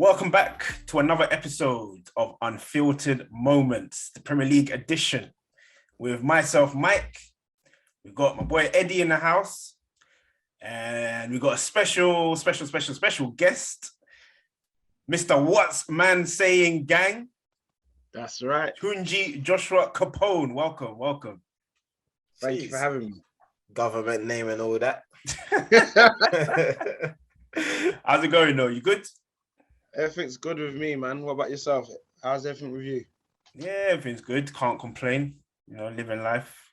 Welcome back to another episode of Unfiltered Moments, the Premier League edition. With myself, Mike. We've got my boy Eddie in the house. And we've got a special guest, Mr. What's Man Saying Gang. That's right. Tunji Joshua Capone. Welcome. Thank you for having me. Government name and all that. How's it going though? You good? Everything's good with me, man. What about yourself? How's everything with you? Yeah, everything's good. Can't complain. You know, living life.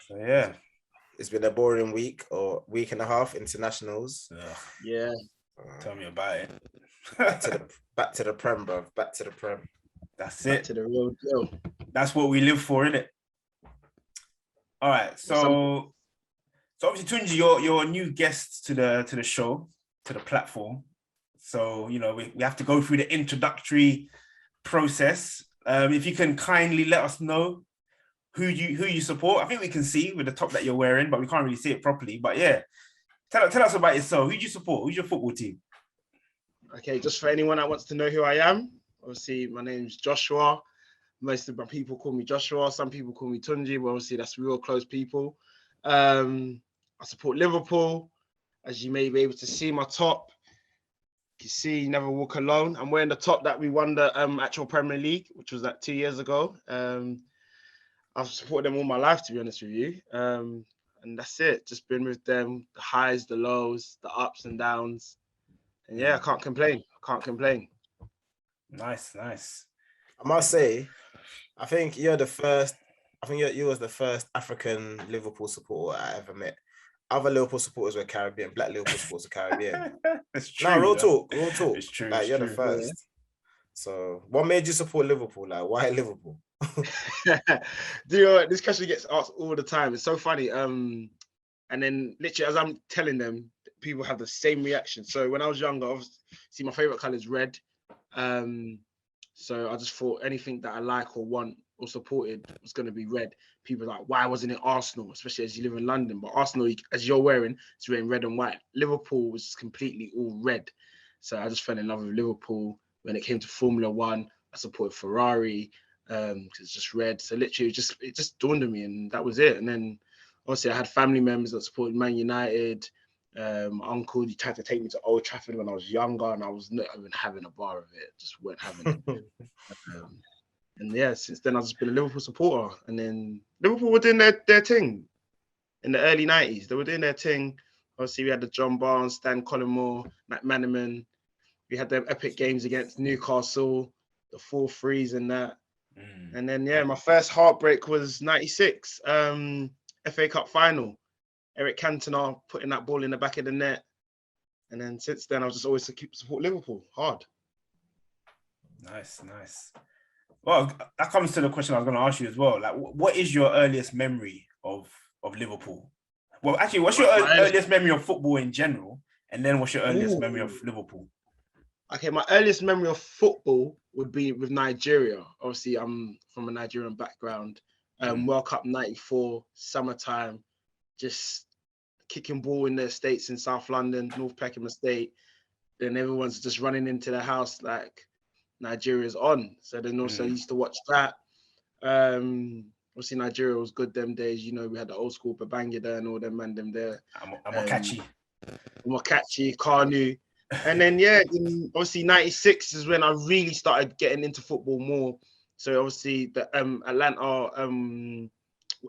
So yeah. It's been a boring week or week and a half, internationals. Ugh. Yeah. Tell me about it. back to the Prem, bro. Back to the Prem. That's Back it. to the real deal. That's what we live for, innit? All right. So obviously, Tunji, you're a new guest to the show, to the platform. So, you know, we have to go through the introductory process. If you can kindly let us know who you support. I think we can see with the top that you're wearing, but we can't really see it properly. But yeah, tell us about yourself. Who do you support? Who's your football team? Okay, just for anyone that wants to know who I am, obviously my name's Joshua. Most of my people call me Joshua. Some people call me Tunji, but obviously that's real close people. I support Liverpool. As you may be able to see my top. You can see Never Walk Alone. I'm wearing the top that we won the actual Premier League, which was like 2 years ago. I've supported them all my life, to be honest with you. And that's it. Just been with them, the highs, the lows, the ups and downs. And yeah, I can't complain. Nice. I must say, I think you're the first. I think you was the first African Liverpool supporter I ever met. Other Liverpool supporters were Caribbean. Black Liverpool supporters were Caribbean. It's true. No, real talk. It's true. Like, you're the first. Yeah. So, what made you support Liverpool? Like, why Liverpool? Do you know what? This question gets asked all the time. It's so funny. And then literally, as I'm telling them, people have the same reaction. So when I was younger, obviously, my favorite color is red. So I just thought anything that I like or want or supported was going to be red. People are like, why wasn't it Arsenal? Especially as you live in London. But Arsenal, as you're wearing, it's wearing red and white. Liverpool was completely all red. So I just fell in love with Liverpool. When it came to Formula One, I supported Ferrari because it's just red. So literally, it just dawned on me, and that was it. And then obviously, I had family members that supported Man United. My uncle, he tried to take me to Old Trafford when I was younger, and I was not even having a bar of it. Just weren't having it. And yeah, since then I've just been a Liverpool supporter. And then Liverpool were doing their thing in the early 90s. They were doing their thing. Obviously, we had the John Barnes, Stan Collymore, Matt Manaman. We had them epic games against Newcastle, the 4-3s and that. And then, yeah, my first heartbreak was 96, FA Cup final. Eric Cantona putting that ball in the back of the net. And then since then, I've just always support Liverpool hard. Nice. Well, that comes to the question I was going to ask you as well. Like, what is your earliest memory of Liverpool? Well, actually, what's your earliest memory of football in general? And then what's your earliest memory of Liverpool? Okay, my earliest memory of football would be with Nigeria. Obviously, I'm from a Nigerian background. World Cup 94, summertime, just kicking ball in the estates in South London, North Peckham Estate. Then everyone's just running into the house like Nigeria's on. So then also used to watch that. Obviously, Nigeria was good them days. You know, we had the old school Babangida and all them man them there. Amokachi, Kanu. And then, yeah, obviously 96 is when I really started getting into football more. So obviously the Atlanta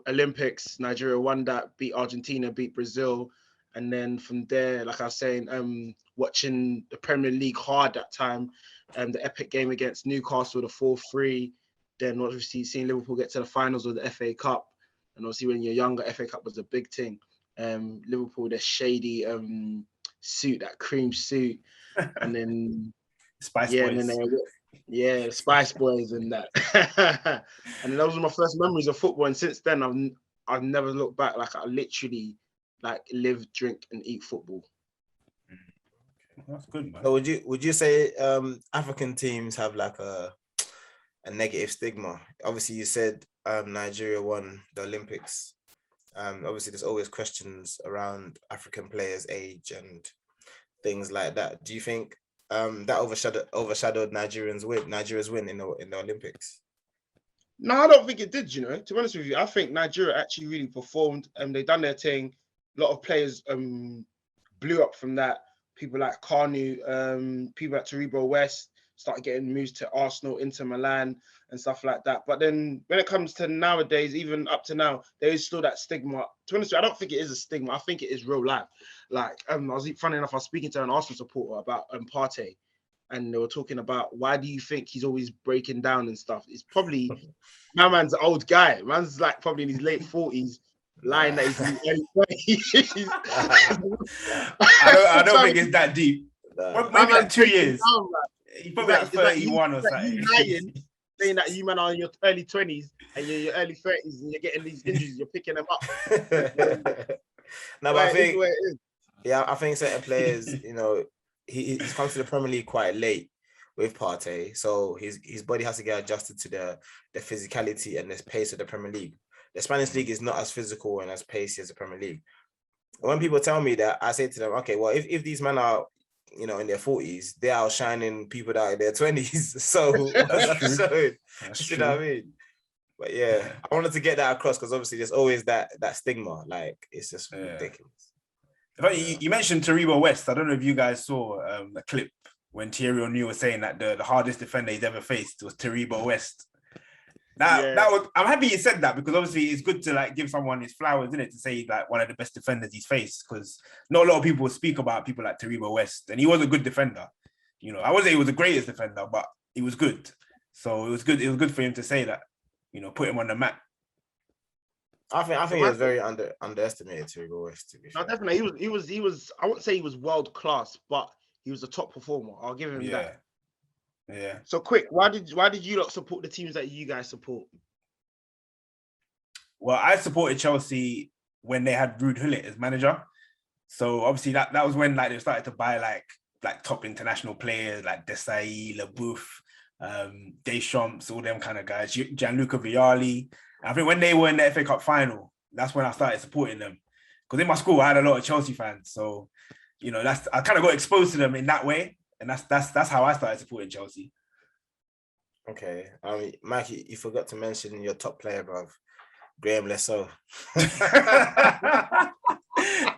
Olympics, Nigeria won that, beat Argentina, beat Brazil. And then from there, like I was saying, watching the Premier League hard that time, the epic game against Newcastle, the 4-3. Then obviously seeing Liverpool get to the finals of the FA Cup. And obviously when you're younger, FA Cup was a big thing. Liverpool, their shady suit, that cream suit, and then Spice Boys. And then Spice Boys and that. And those were my first memories of football. And since then, I've never looked back. Like I literally live, drink, and eat football. That's good, man. So would you say African teams have like a negative stigma? Obviously, you said Nigeria won the Olympics. Obviously, there's always questions around African players' age and things like that. Do you think that overshadowed Nigeria's win in the Olympics? No, I don't think it did, you know. To be honest with you, I think Nigeria actually really performed and they done their thing. A lot of players blew up from that. People like Kanu, people like Taribo West started getting moves to Arsenal, Inter Milan, and stuff like that. But then when it comes to nowadays, even up to now, there is still that stigma. To be honest with you, I don't think it is a stigma. I think it is real life. Like, funny enough, I was speaking to an Arsenal supporter about Partey, and they were talking about why do you think he's always breaking down and stuff. It's probably my man's an old guy. Man's like probably in his late 40s, lying that he's in his early 20s. I don't think it's that deep. Maybe like 2 years. Down, He's probably like 31 or something. You lying, saying that you man are in your early 20s and you're in your early 30s and you're getting these injuries, you're picking them up. No, but I think, I think certain players, you know, he's come to the Premier League quite late with Partey, so his body has to get adjusted to the physicality and the pace of the Premier League. The Spanish league is not as physical and as pacey as the Premier League. When people tell me that, I say to them, okay, well, if these men are, you know, in their 40s, they're outshining people that are in their 20s. So that's true. You know what I mean? But yeah, I wanted to get that across because obviously there's always that stigma. Like, it's just ridiculous. You mentioned Taribo West. I don't know if you guys saw a clip when Thierry O'Neill was saying that the hardest defender he's ever faced was Taribo West. I'm happy you said that because obviously it's good to like give someone his flowers, isn't it? To say like one of the best defenders he's faced, because not a lot of people speak about people like Taribo West, and he was a good defender. You know, I wouldn't say he was the greatest defender, but he was good. So it was good. It was good for him to say that. You know, put him on the map. I think he was very underestimated, Taribo West. To be fair. No, definitely, he was. I wouldn't say he was world class, but he was a top performer. I'll give him that. Yeah. So quick, why did you lot support the teams that you guys support? Well, I supported Chelsea when they had Ruud Gullit as manager. So obviously that was when like they started to buy like top international players like Desailly, Leboeuf, Deschamps, all them kind of guys, Gianluca Vialli. And I think when they were in the FA Cup final, that's when I started supporting them. Because in my school I had a lot of Chelsea fans, so you know I kind of got exposed to them in that way. And that's how I started supporting Chelsea. Okay. Mikey, you forgot to mention your top player, bruv. Graham Lesso.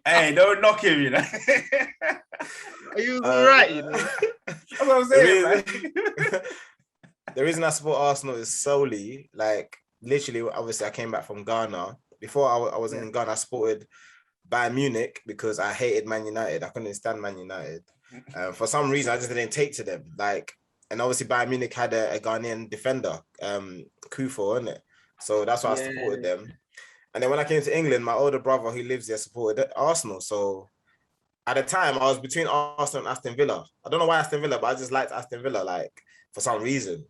Hey, don't knock him, you know. He was right, you know. That's what I'm saying, man. The reason I support Arsenal is solely, like, literally, obviously, I came back from Ghana. Before I was in Ghana, I supported Bayern Munich because I hated Man United. I couldn't stand Man United. For some reason, I just didn't take to them. Like, and obviously Bayern Munich had a Ghanaian defender, Kufo, isn't it? So that's why I supported them. And then when I came to England, my older brother who lives there supported Arsenal. So at the time, I was between Arsenal and Aston Villa. I don't know why Aston Villa, but I just liked Aston Villa, like, for some reason.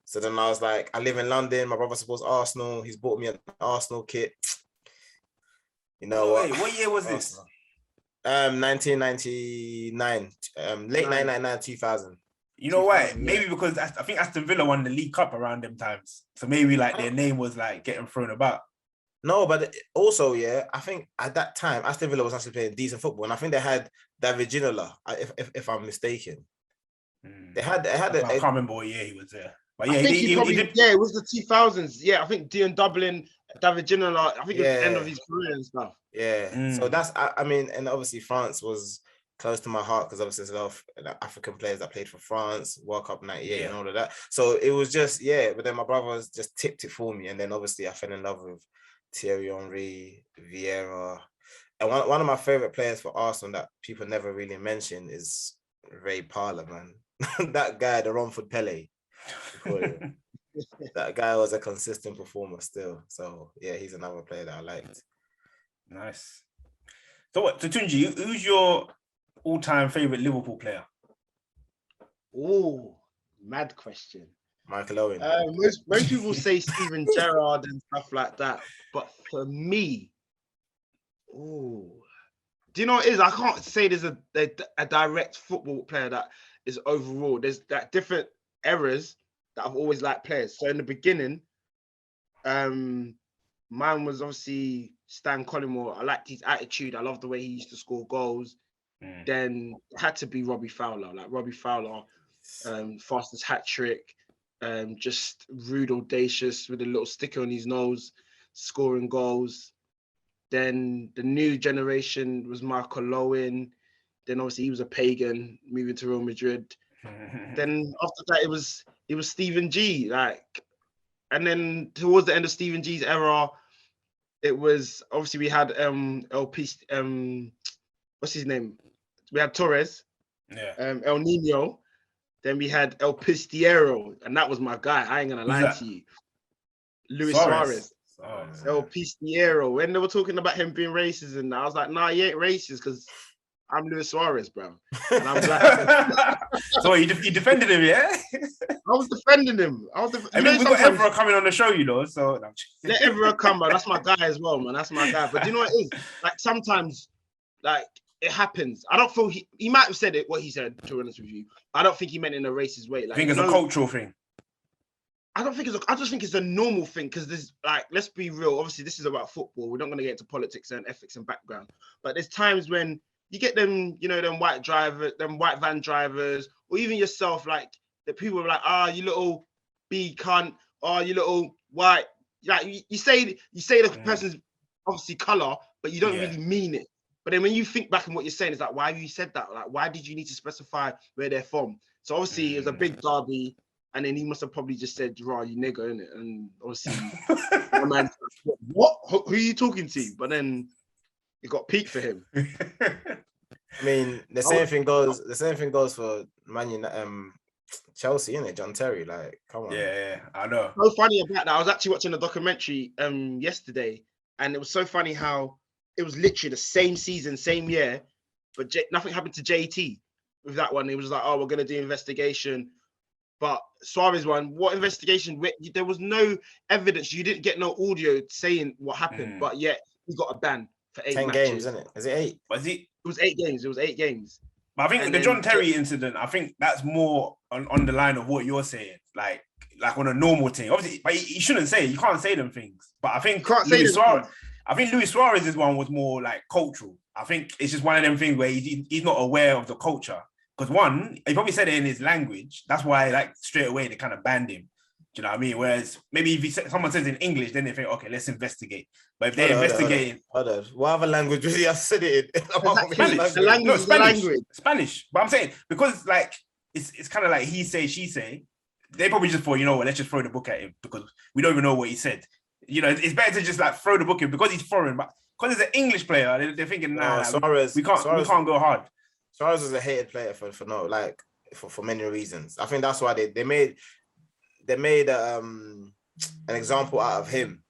So then I was like, I live in London. My brother supports Arsenal. He's bought me an Arsenal kit. You know what? Wait, what year was this? 1999, late 1999, 2000. You know why? Maybe because I think Aston Villa won the League Cup around them times. So maybe like their name was like getting thrown about. No, but also, I think at that time, Aston Villa was actually playing decent football. And I think they had David Ginola, if I'm mistaken. They had I can't remember what year he was there. But yeah, I think he did. Yeah, it was the 2000s. Yeah, I think Dion Dublin, David Ginola, I think it was the end of his career and stuff. Yeah. So that's, I mean, and obviously France was close to my heart because obviously there's a lot of African players that played for France, World Cup 98 and all of that. So it was just, but then my brother just tipped it for me. And then obviously I fell in love with Thierry Henry, Vieira. And one of my favorite players for Arsenal that people never really mention is Ray Parlour, man. That guy, the Romford Pele. That guy was a consistent performer still. So yeah, he's another player that I liked. Nice. So Tunji, who's your all-time favorite Liverpool player? Oh, mad question. Michael Owen. Most people say Steven Gerrard and stuff like that, but for me, do you know what it is? I can't say there's a direct football player that is overall. There's that different eras that I've always liked players. So in the beginning, mine was obviously Stan Collymore. I liked his attitude. I loved the way he used to score goals. then it had to be Robbie Fowler. Like Robbie Fowler, fastest hat trick, just rude, audacious with a little sticker on his nose, scoring goals. Then the new generation was Michael Owen. Then obviously he was a pagan, moving to Real Madrid. Then after that, it was Stephen G. And then towards the end of Stephen G's era, it was obviously we had LP. What's his name? We had Torres. El Nino. Then we had El Pistiero, and that was my guy. I ain't gonna lie to you. Luis Suarez. El Pistiero. When they were talking about him being racist, and I was like, nah, he ain't racist because I'm Luis Suarez, bro. And I'm black. So you defended him, yeah? I was defending him. I mean, we got Evra coming on the show, you know, so... Let Evra come, bro. That's my guy as well, man. That's my guy. But do you know what it is? Like, sometimes, like, it happens. I don't feel he might have said it, what he said, to be honest with you. I don't think he meant it in a racist way. Like, I think it's a cultural thing. I just think it's a normal thing because there's like, let's be real. Obviously, this is about football. We're not going to get into politics and ethics and background. But there's times when you get them, you know, them white van drivers, or even yourself, like the people are like, you little B cunt, you little white. Like you say the person's obviously color, but you don't really mean it. But then when you think back on what you're saying, it's like, why have you said that? Like, why did you need to specify where they're from? So obviously, it was a big derby. And then he must have probably just said, "Raw, you nigger," innit? And obviously, my man's like, what? Who are you talking to? But then it got peaked for him. I mean, the same thing goes. The same thing goes for Chelsea, innit? John Terry, like, come on. Yeah, I know. So funny about that. I was actually watching a documentary yesterday, and it was so funny how it was literally the same season, same year, but nothing happened to JT with that one. It was like, we're gonna do investigation. But Suarez one, what investigation? There was no evidence. You didn't get no audio saying what happened, but yet he got a ban for 8 matches. 10 games, isn't it? Is it 8? Was it? It was 8 games. It was 8 games. But I think the John Terry incident, I think that's more on the line of what you're saying, like on a normal thing. Obviously, but you shouldn't say it. You can't say them things. But I think Luis Suarez's one was more like cultural. I think it's just one of them things where he's not aware of the culture. Because one, he probably said it in his language. That's why, like, straight away they kind of banned him. Do you know what I mean? Whereas maybe if someone says in English, then they think, okay, let's investigate. But if they're investigating, what other language would he have said it in? Spanish. But I'm saying because like it's kind of like he say, she say. They probably just thought, you know what, let's just throw the book at him because we don't even know what he said. You know, it's better to just like throw the book at him because he's foreign. But because he's an English player, they're thinking, Suarez, we can't go hard. Suarez was a hated player for many reasons. I think that's why they made an example out of him.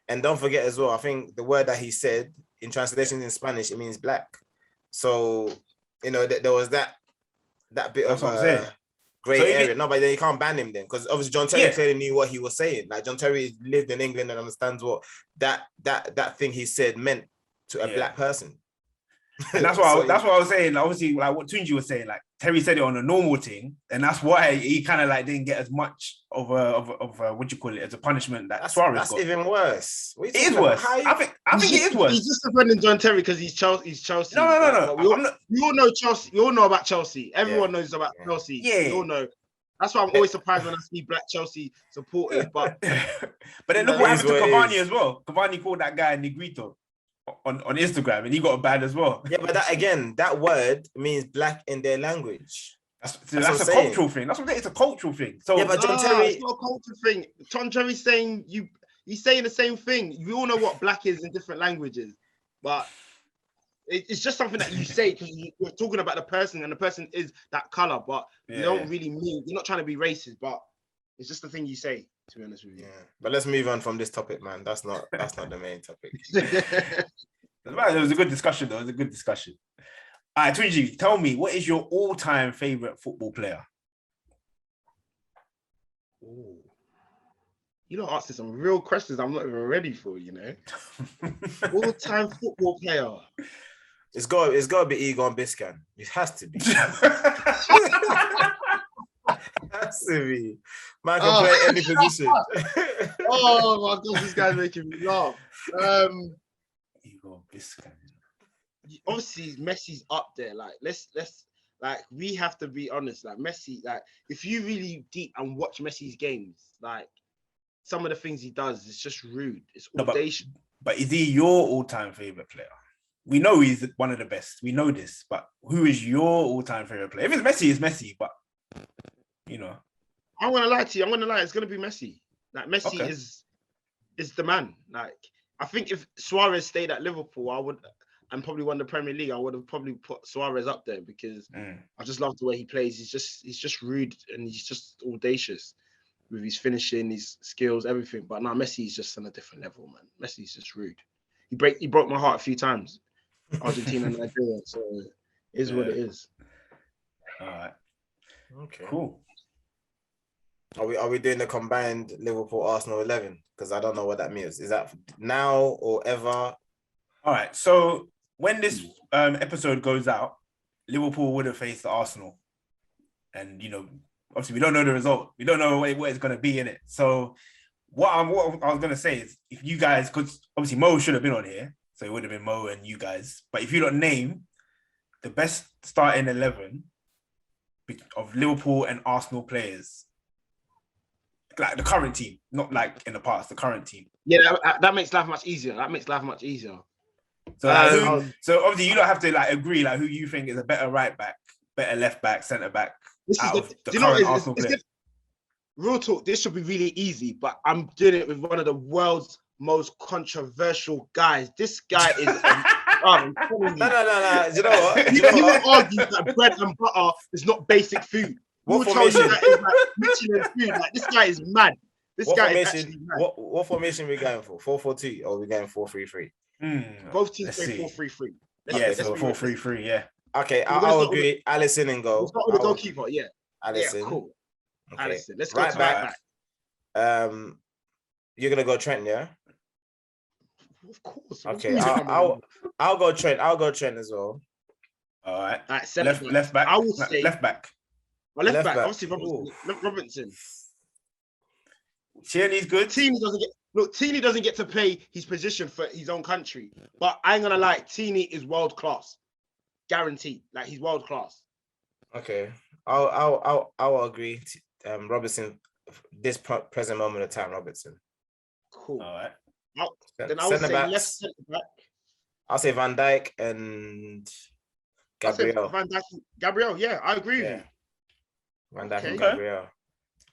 And don't forget as well, I think the word that he said in translation in Spanish, it means black. So, you know, there was that bit of grey area. No, but then you can't ban him then because obviously John Terry clearly knew what he was saying. Like John Terry lived in England and understands what that thing he said meant to a black person. And that's what I was saying. Obviously, like what Tunji was saying, like Terry said it on a normal thing, and that's why he kind of like didn't get as much of a what do you call it as a punishment that Suarez got. That's even worse. It is worse. I think it is worse. He's just defending John Terry because he's Chelsea. No. We all know Chelsea. We all know about Chelsea. Everyone knows about Chelsea. Yeah. We all know. That's why I'm always surprised when I see black Chelsea supporters. But then look what happened to Cavani as well. Cavani called that guy Negrito on Instagram, and he got a ban as well. Yeah, but that word means black in their language. That's a cultural thing. That's what it's a cultural thing. So yeah, but John Terry, it's not a cultural thing. John Terry's saying he's saying the same thing. We all know what black is in different languages, but it's just something that you say because you're talking about the person, and the person is that color. But you don't really mean, you're not trying to be racist, but it's just the thing you say. To be honest with you. Yeah, but let's move on from this topic, man. That's not the main topic. It was a good discussion, though. It was a good discussion. All right, Tunji, tell me, what is your all-time favorite football player? Ooh. You know, asking some real questions I'm not even ready for. You know, all-time football player. It's got to be Egon Biscan. It has to be. Has to be. Man can play any position. Oh my gosh, this guy's making me laugh. Egon Biscan. obviously Messi's up there. Like let's like we have to be honest. Like Messi, like if you really deep and watch Messi's games, like some of the things he does is just rude. It's audacious. But is he your all-time favorite player? We know he's one of the best. We know this, but who is your all-time favorite player? If it's Messi, it's Messi. But you know, I'm gonna lie to you. I'm gonna lie. It's gonna be Messi. Like Messi Okay. is the man. Like I think if Suarez stayed at Liverpool, I would, and probably won the Premier League, I would have probably put Suarez up there because I just love the way he plays. He's just rude and he's just audacious with his finishing, his skills, everything. But now Messi is just on a different level, man. Messi's just rude. He broke my heart a few times. Argentina and Nigeria, so it is what it is. All right. Okay. Cool. Are we doing the combined Liverpool Arsenal 11? Because I don't know what that means. Is that now or ever? All right. So when this episode goes out, Liverpool would have faced Arsenal, and you know, obviously we don't know the result. We don't know what it's going to be in it. So what I was going to say is, if you guys, because obviously Mo should have been on here, so it would have been Mo and you guys. But if you don't name the best starting 11 of Liverpool and Arsenal players, like the current team, not like in the past, the current team. Yeah, that makes life much easier. So, so obviously you don't have to like agree like who you think is a better right back, better left back, centre back out of the current Arsenal players. Real talk, this should be really easy, but I'm doing it with one of the world's most controversial guys. This guy is. I'm telling you. No. You know what? You will argue that bread and butter is not basic food. What formation? That is like Michelin food. Like this guy is mad. This guy is actually mad. What formation are we going for? 4-4-2 or are we going 4-3-3? Both teams play 4-3-3. Yeah, so 4-3-3. Yeah. Okay, I'll agree. Alisson and goal. Start with the goalkeeper. Yeah. Alisson. Yeah, cool. Okay. Alisson. Let's go right back. You're gonna go Trent, yeah? Of course. Okay, I'll go Trent. I'll go Trent as well. All right. Left back. I would say left back. Left back. Obviously, Robinson. Tierney's good. Tierney doesn't get to play his position for his own country. But I ain't gonna lie, Tierney is world class, guaranteed. Like he's world class. Okay, I'll agree. Robinson, this present moment of time, Robinson. Cool. All right. Then I would say left centre back. I'll say Van Dijk and Gabriel. Gabriel, yeah, I agree with you. Van Dijk and Gabriel.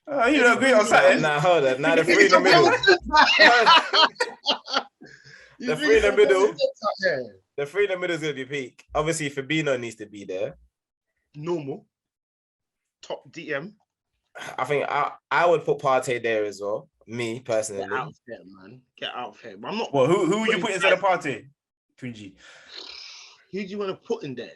You don't agree on something. Nah, hold on. Now the three in the middle. The three in the middle. The three in the middle is gonna be peak. Obviously, Fabinho needs to be there. Normal. Top DM. I think I would put Partey there as well. Me personally. Get out of here, man. Get out of here. I'm not. Well, who would you put inside the Partey? Tunji. Who do you want to put in there?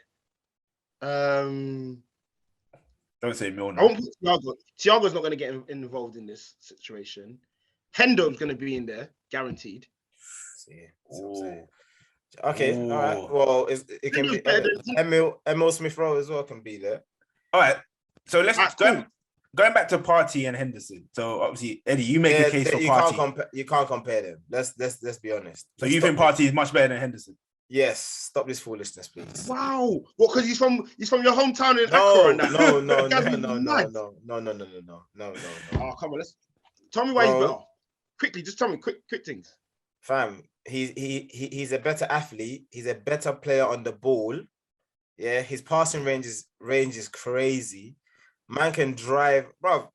Don't say Milner. I won't put Thiago. Thiago's not going to get involved in this situation. Hendo's going to be in there, guaranteed. Okay, all right. Well, it can be Emil Smith-Rowe as well can be there. All right. So let's going back to Partey and Henderson. So obviously, Eddie, you make a case for Partey. You can't compare them. Let's be honest. So you think Partey is much better than Henderson? Yes. Stop this foolishness, please. Wow. What? Because he's from your hometown in Accra. No. Oh, come on. Tell me why he's better. Quickly, just tell me quick things. Fam, he's a better athlete. He's a better player on the ball. Yeah, his passing range is crazy. Man can drive, bro.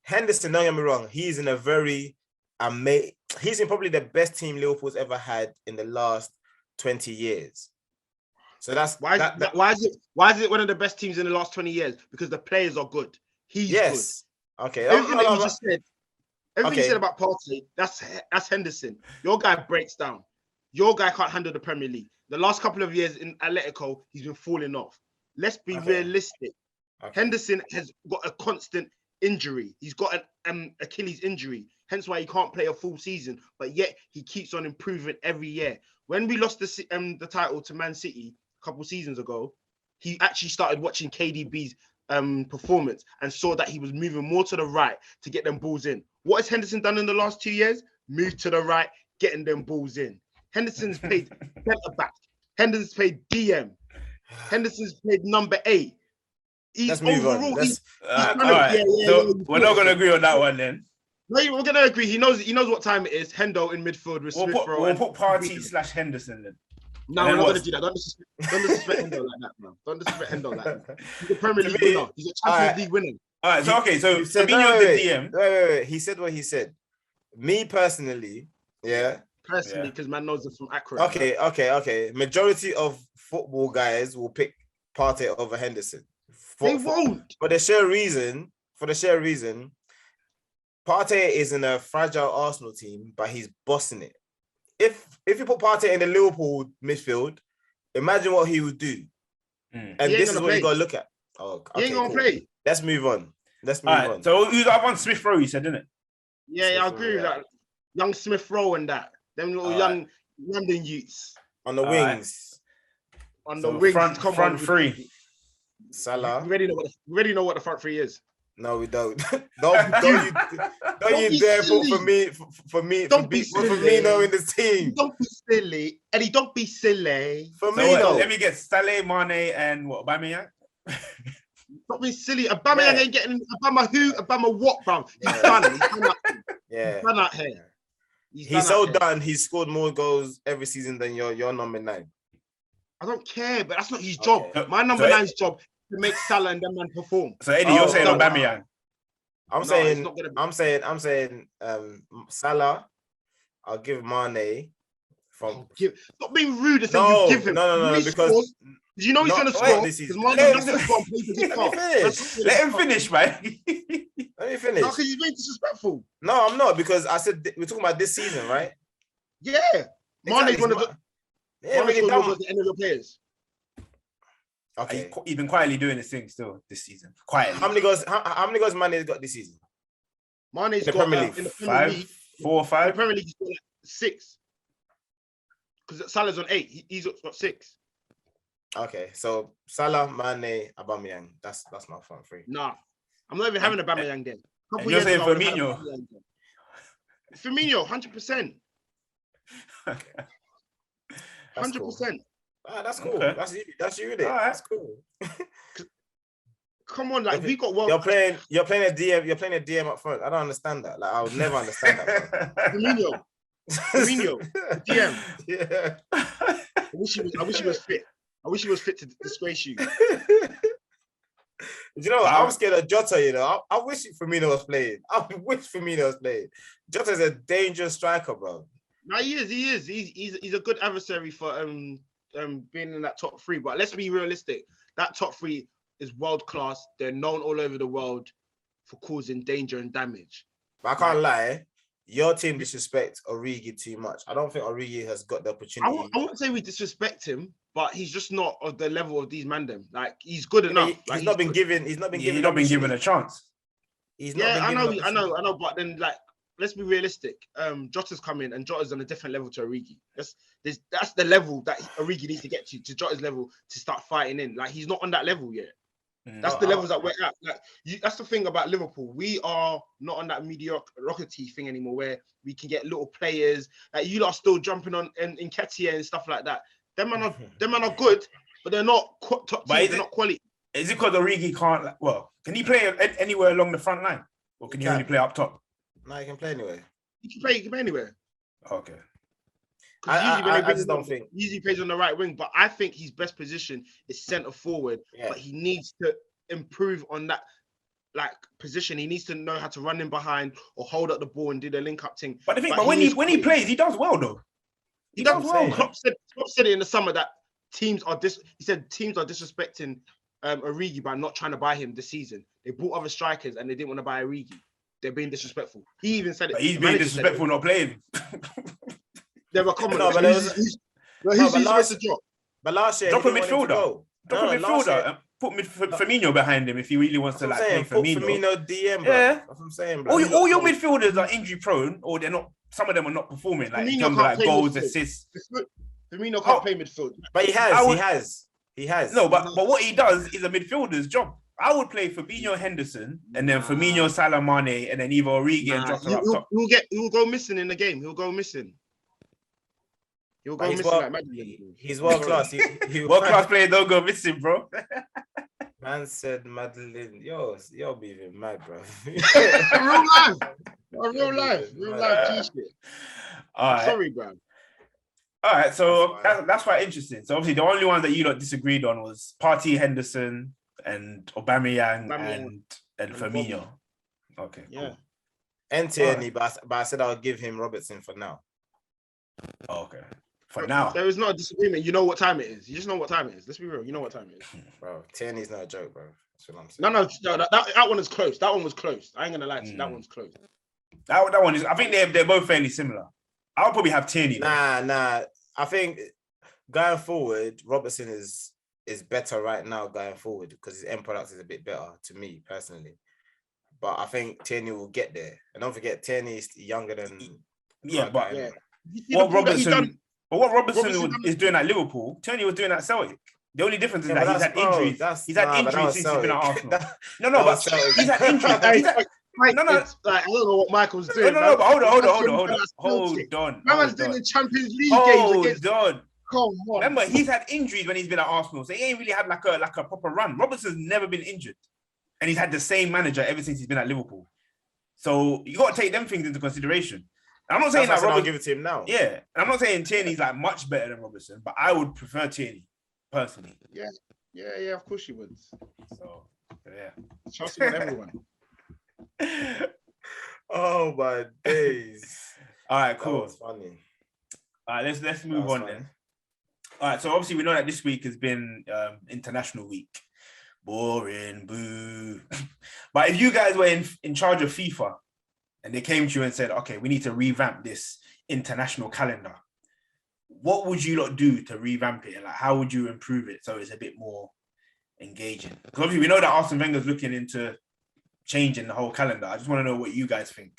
Henderson, don't get me wrong. He's in probably the best team Liverpool's ever had in the last 20 years. So that's why is it one of the best teams in the last 20 years? Because the players are good. He's good. Okay. Everything that you just said. Everything you said about Partey, that's Henderson. Your guy breaks down. Your guy can't handle the Premier League. The last couple of years in Atletico, he's been falling off. Let's be realistic. Okay. Henderson has got a constant injury. He's got an Achilles injury, hence why he can't play a full season. But yet he keeps on improving every year. When we lost the title to Man City a couple seasons ago, he actually started watching KDB's performance and saw that he was moving more to the right to get them balls in. What has Henderson done in the last 2 years? Move to the right, getting them balls in. Henderson's played centre back Henderson's played DM. Henderson's played number 8. Let's move on. All right. So we're not gonna agree on that one then. No, we're gonna agree. He knows what time it is. Hendo in midfield with Smith Rowe. We'll put Partey/Henderson then. No, we're not gonna do that. Don't disrespect Hendo like that, man. Don't disrespect Hendo like that. He's a Premier League winner. He's a Champions League winner. All right. So okay. So Fabinho the DM. Wait. He said what he said. Me personally, yeah. Personally, because man knows it from Accra. Okay. Majority of football guys will pick Partey over Henderson. They won't. For the sheer reason, Partey is in a fragile Arsenal team, but he's bossing it. If you put Partey in the Liverpool midfield, imagine what he would do. And this is what you got to look at. Oh, okay, he ain't gonna play. Let's move on. So who's that one? Smith Rowe, you said, didn't it? Yeah, I agree with that. Young Smith Rowe and that. Them little young London youths. On the wings. On the wings. Front three. Salah. We already know what the front three is. No, we don't. don't you dare put Firmino in the team. Don't be silly. Eddie, don't be silly. Firmino. Let me get Salah, Mane, and what, Aubameyang? Don't be silly. Aubameyang ain't getting Obama who? Obama what, bro? He's done. He's done out here. He's so done. He's scored more goals every season than your number 9. I don't care, but that's not his job. My number 9's job to make Salah and them man perform. So Eddie, you're saying Aubameyang? I'm saying Salah. I'll give Mane from. Stop being rude and saying you give him. No, because. You know he's going to score. Let him finish, man. Let me finish. No, because he's being disrespectful. No, I'm not, because I said we're talking about this season, right? Yeah. Mane's one of the end of the players. Okay. He's been quietly doing his thing still this season. Quietly. How many goals Mane's got this season? Mane's got Premier League. In the Premier League, 4 or 5. In the Premier League, he's got like 6. Because Salah's on 8. He's got 6. Okay, so Salah, Mane, Aubameyang. That's my front three. Nah, I'm not even having a Aubameyang then. You're saying Firmino? Firmino, 100%. 100%. That's cool. Okay. That's you, innit? Right. That's cool. Come on, like we got one. You're playing a DM. You're playing a DM up front. I don't understand that. Like I would never understand that. Firmino, DM. Yeah. I wish he was fit. I wish he was fit to disgrace you. You know, I'm scared of Jota, you know. I wish Firmino was playing. Jota's a dangerous striker, bro. No, he is. He's a good adversary for being in that top 3. But let's be realistic. That top 3 is world class. They're known all over the world for causing danger and damage. But I can't lie. Your team disrespect Origi too much. I don't think Origi has got the opportunity. I wouldn't say we disrespect him, but he's just not of the level of these man them. Like he's good enough. He's not been given a chance. I know. But then, like, let's be realistic. Jota's coming, and Jota's on a different level to Origi. That's the level that Origi needs to get to Jota's level to start fighting in. Like he's not on that level yet. That's the levels that we're at. Like that's the thing about Liverpool. We are not on that mediocrity thing anymore, where we can get little players. Like you lot are still jumping on in Nketiah and stuff like that. Them man are good, but they're not top team. They're not quality. Is it because Origi can't? Can he play anywhere along the front line, or can he only play up top? No, he can play anywhere. He can play anywhere. Okay. I just don't think. Usually plays on the right wing, but I think his best position is centre forward. Yeah. But he needs to improve on that position. He needs to know how to run in behind or hold up the ball and do the link up thing. But when he plays, he does well though. He does well. Klopp said it in the summer that teams are disrespecting Origi by not trying to buy him this season. They bought other strikers and they didn't want to buy Origi. They're being disrespectful. He even said it. But he's being disrespectful not playing. They were common. But last year, drop a midfielder. And put Firmino behind him if he really wants to play Firmino. Put Firmino DM, bro. Yeah. That's what I'm saying, bro. All your midfielders are injury prone, or they're not. Some of them are not performing. Like in terms of like goals, assists. Firmino can't play midfield. But he has. No, but what he does is a midfielder's job. I would play Fabinho, Henderson, and then Firmino, Salah, Mane, and then either Origi and Jota up top. He'll go missing in the game. He'll go missing. He'll But go he's missing well, like Madeline. he's world class. World class player don't go missing, bro. Man said Madeline, you're being mad, bro. real life G shit. All right. Sorry, bro. All right, so That's that's quite interesting. So obviously the only one that you lot disagreed on was Partey, Henderson, and Aubameyang and Firmino. Okay, Yeah. cool. And Tierney, but I said I'll give him Robertson for now. Oh, okay. For now. There is not a disagreement. You know what time it is. You just know what time it is. Let's be real. You know what time it is. Bro, Tierney's not a joke, bro. That's what I'm saying. No, that one is close. That one was close. I ain't gonna lie to you. That one's close. That one is, I think they're both fairly similar. I'll probably have Tierney. Nah. I think going forward, Robertson is better right now going forward because his end product is a bit better to me personally. But I think Tierney will get there. And don't forget, Tierney is younger than what Robertson is doing at Liverpool, Tierney was doing at Celtic. The only difference is that he's had injuries. He's had injuries since he's been at Arsenal. But he's had injuries. I don't know what Michael's doing. No, but hold on. Man's doing the Champions League games against. Come on. Remember, he's had injuries when he's been at Arsenal, so he ain't really had like a proper run. Robertson's never been injured, and he's had the same manager ever since he's been at Liverpool. So you got to take them things into consideration. I'm not saying that I'll give it to him now. Yeah, I'm not saying Tierney's like much better than Robertson, but I would prefer Tierney personally. Yeah. Of course you would. So yeah, Chelsea won everyone. Oh my days! All right, cool. That was funny. All right, let's move on then. All right, so obviously we know that this week has been International Week. Boring, boo. But if you guys were in charge of FIFA and they came to you and said, okay, we need to revamp this international calendar, what would you lot do to revamp it? Like, how would you improve it so it's a bit more engaging? Because obviously we know that Arsene Wenger's looking into changing the whole calendar. I just want to know what you guys think.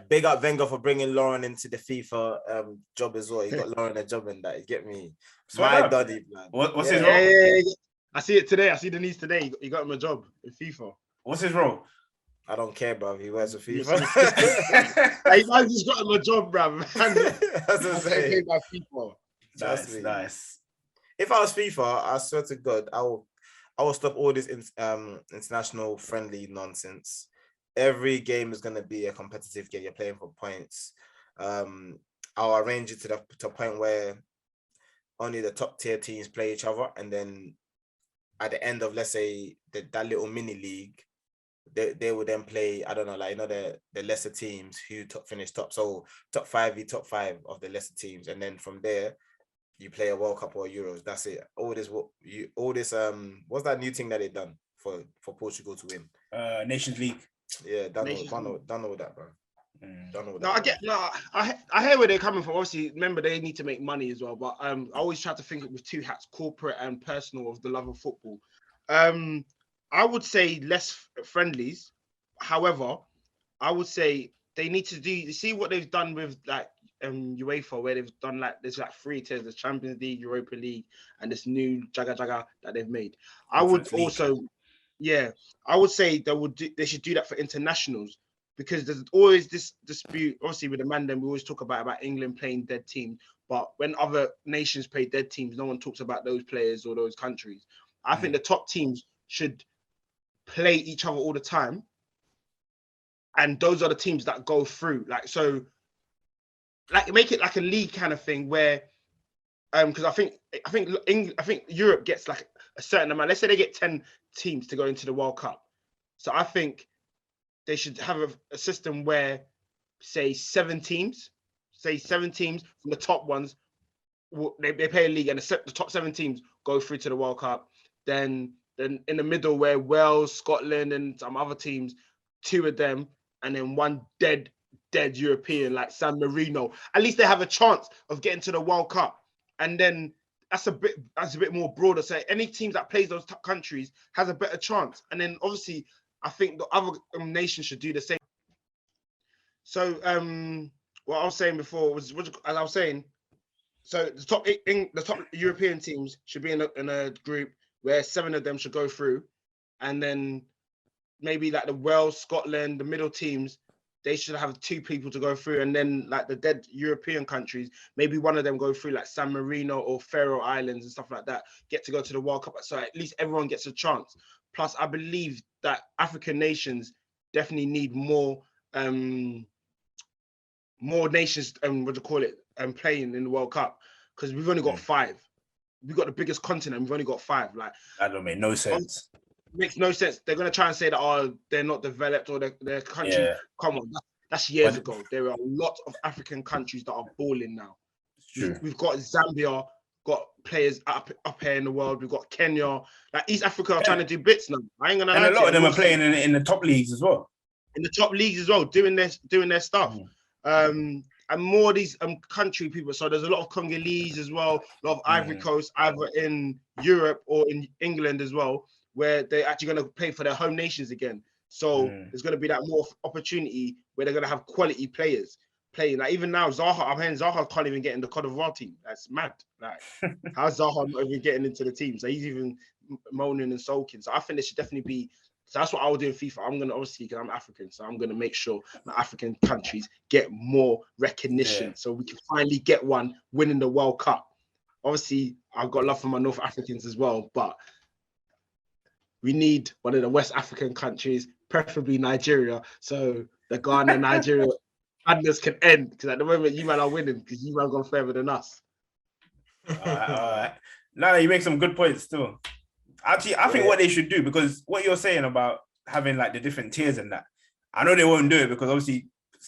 Big up Wenger for bringing Lauren into the FIFA job as well. You got Lauren a job in that. You get me? My daddy, man. What's his role? Yeah. I see it today. I see the news today. He got him a job in FIFA. What's his role? I don't care, bro. He wears a FIFA. He might just got him a job, bro. That's what I'm saying. By FIFA. Nice. If I was FIFA, I swear to God, I will stop all this international friendly nonsense. Every game is going to be a competitive game. You're playing for points. I'll arrange it to the point where only the top tier teams play each other, and then at the end of, let's say, that little mini league, they will then play, I don't know, like, the lesser teams who finish top. So top 5 v top 5 of the lesser teams, and then from there you play a World Cup or Euros. That's it. All this what's that new thing that they done for Portugal to win? Nations League. Yeah, done all that, bro. I hear where they're coming from. Obviously, remember they need to make money as well. But I always try to think with two hats, corporate and personal, of the love of football. I would say less friendlies. However, I would say they need to do. You see what they've done with like UEFA, where they've done like there's like 3 tiers: the Champions League, Europa League, and this new jaga that they've made. I would also, I would say they should do that for internationals. Because there's always this dispute, obviously, with the Mandem, we always talk about England playing dead teams. But when other nations play dead teams, no one talks about those players or those countries. I think the top teams should play each other all the time. And those are the teams that go through. Make it like a league kind of thing where, because I think Europe gets like a certain amount. Let's say they get 10 teams to go into the World Cup. So I think they should have a system where, say, 7 teams from the top ones, they play a league, and the top 7 teams go through to the World Cup. Then in the middle, where Wales, Scotland, and some other teams, 2 of them, and then 1 dead European like San Marino. At least they have a chance of getting to the World Cup. And then that's a bit more broader. So any teams that plays those top countries has a better chance. And then obviously, I think the other nations should do the same. So, what I was saying before was, as I was saying, so the top European teams should be in a group where 7 of them should go through, and then maybe like the Wales, Scotland, the middle teams, they should have 2 people to go through, and then like the dead European countries, maybe one of them go through, like San Marino or Faroe Islands and stuff like that, get to go to the World Cup. So at least everyone gets a chance. Plus, I believe that African nations definitely need more nations, playing in the World Cup, because we've only got 5. We've got the biggest continent. We've only got 5. Like, that don't make no sense. Makes no sense. They're gonna try and say that they're not developed or their country. Yeah. Come on, that's years ago. There are a lot of African countries that are balling now. We've got Zambia, got players up here in the world. We've got Kenya. Like East Africa are trying to do bits now. I ain't gonna lie. And a lot of them are playing in the top leagues as well. In the top leagues as well, doing their stuff. And more of these country people. So there's a lot of Congolese as well, a lot of Ivory Coast, either in Europe or in England as well, where they're actually going to play for their home nations again. So there's going to be that more opportunity where they're going to have quality players playing. Like even now, Zaha, I'm hearing Zaha can't even get in the Cote d'Ivoire team. That's mad. Like, how's Zaha not even getting into the team? So he's even moaning and sulking. So I think there should definitely be. So that's what I will do in FIFA. I'm going to, obviously, because I'm African, so I'm going to make sure that African countries get more recognition. So we can finally get one winning the World Cup. Obviously, I've got love for my North Africans as well, but we need one of the West African countries, preferably Nigeria, so the Ghana, Nigeria madness can end. Because at the moment, you man are winning because you man gone further than us. All right. No, you make some good points still. Actually, I think what they should do, because what you're saying about having like the different tiers and that, I know they won't do it because obviously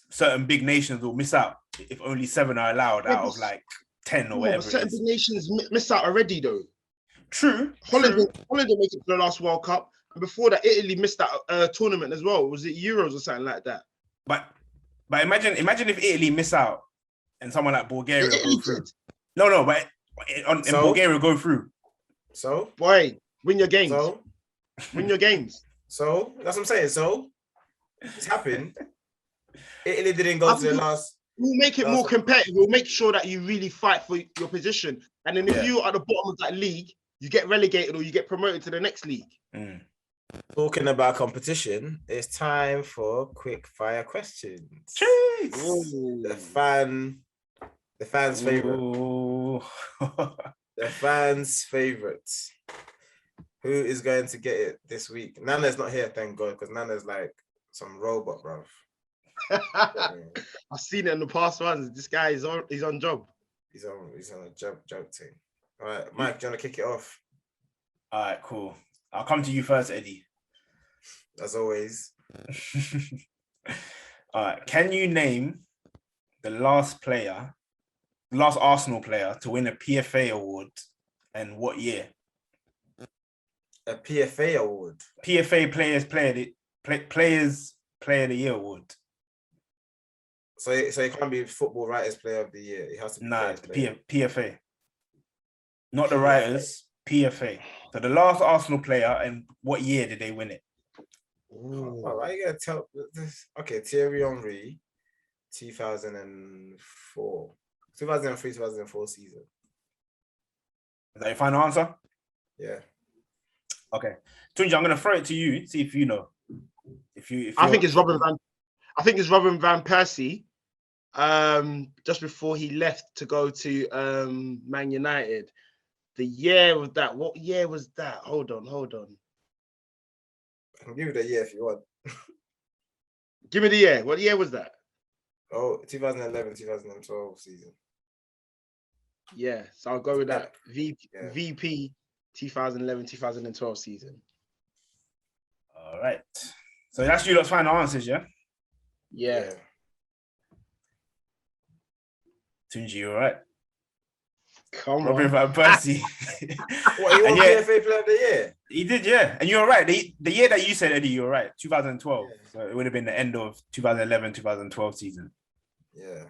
certain big nations will miss out if only 7 are allowed out of like 10 or whatever. Certain big nations miss out already though. True. Holland make it to the last World Cup, and before that, Italy missed that tournament as well. Was it Euros or something like that? But imagine if Italy miss out and someone like Bulgaria go through. No, but in Bulgaria go through. So boy, win your games. So win your games. So that's what I'm saying. So it's happened. Italy didn't go to the last. We'll make it more competitive. We'll make sure that you really fight for your position. And then if you are at the bottom of that league, you get relegated or you get promoted to the next league. Talking about competition, it's time for quick fire questions. Jeez. The fans' favorite. The fans' favorite. Who is going to get it this week? Nana's not here, thank God, because Nana's like some robot, bro. I've seen it in the past ones. This guy is on job. He's on a job team. All right, Mike, do you want to kick it off? All right, cool. I'll come to you first, Eddie. As always. All right. Can you name the last Arsenal player to win a PFA award and what year? A PFA award? PFA Players Player of the Year award. So it can't be Football Writers Player of the Year. It has to be PFA. Not the writers, PFA. So the last Arsenal player, and what year did they win it? Why are you gonna tell this? Okay, Thierry Henry, 2004, 2004 season. Is that your final answer? Yeah. Okay, Tunji, I'm gonna throw it to you. See if you know. I think it's Robin Van Persie. Just before he left to go to Man United. The year of that. What year was that? Hold on. I can give you the year if you want. Give me the year. What year was that? 2011, 2012 season. Yeah, so I'll go with that. VP 2011, 2012 season. All right. So that's you lot's final answers, yeah? Yeah. Tunji, you all right? Come Robin on. Van Persie. What, you want PFA Player of the Year? He did, yeah. And you're right. The year that you said, Eddie, you're right. 2012. Yeah. So it would have been the end of 2011, 2012 season. Yeah.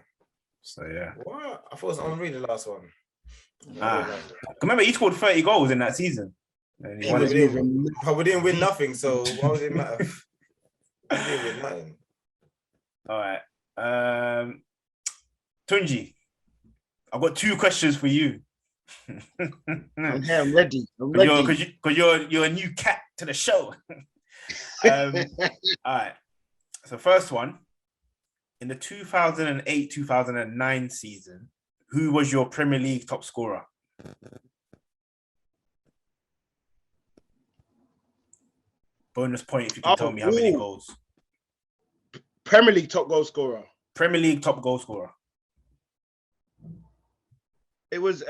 So, yeah. What? I thought it was Henry the last one. Remember, he scored 30 goals in that season. And we didn't win nothing, so why would it matter? We didn't win nothing. All right. Tunji, I've got 2 questions for you. I'm here. I'm ready. Because you're a new cat to the show. All right. So first one, In the 2008-2009 season, who was your Premier League top scorer? Bonus point if you can tell me how many goals. Premier League top goal scorer. Premier League top goal scorer. It's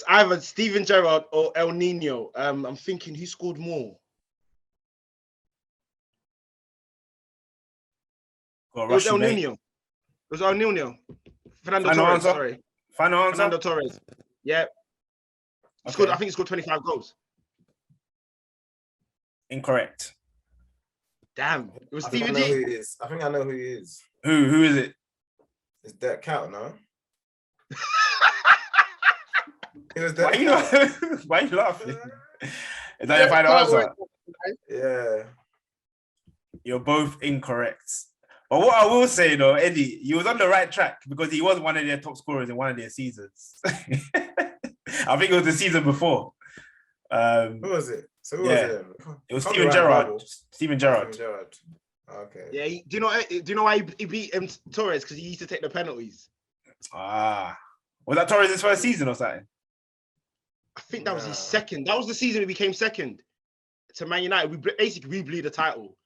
either Steven Gerrard or El Nino. I'm thinking who scored more. It was El Nino. It was El Nino. Fernando Final Torres. answer? Sorry. Final answer. Fernando Torres. Yeah. He scored. I think he scored 25 goals. Incorrect. Damn. It was Stevie D. I think I know who he is. Who is it? Is that count, no? Why are you laughing? Is that your final answer? Yeah. You're both incorrect. But what I will say though, Eddie, you was on the right track because he was one of their top scorers in one of their seasons. I think it was the season before. Who was it? So who was it? It was Steven Gerrard. Steven Gerrard. Okay. Yeah. Do you know why he beat Torres? Because he used to take the penalties. Was that Torres' first season or something? I think that was his second. That was the season he became second to Man United. We blew the title.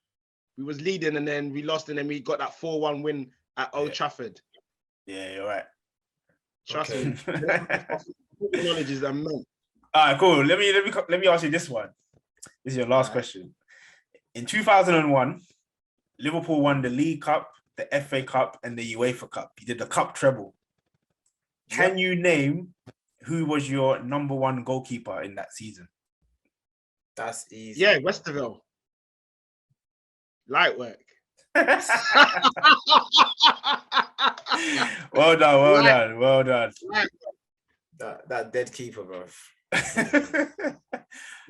We was leading and then we lost and then we got that 4-1 win at Old Trafford. Yeah, you're right. Trust me. Knowledge is immense. All right, cool. Let me ask you this one. This is your last question. In 2001, Liverpool won the League Cup, the FA Cup, and the UEFA Cup. You did the cup treble. Can you name who was your number one goalkeeper in that season? That's easy. Yeah, Westerville. Light work. Well done. That dead keeper, bro.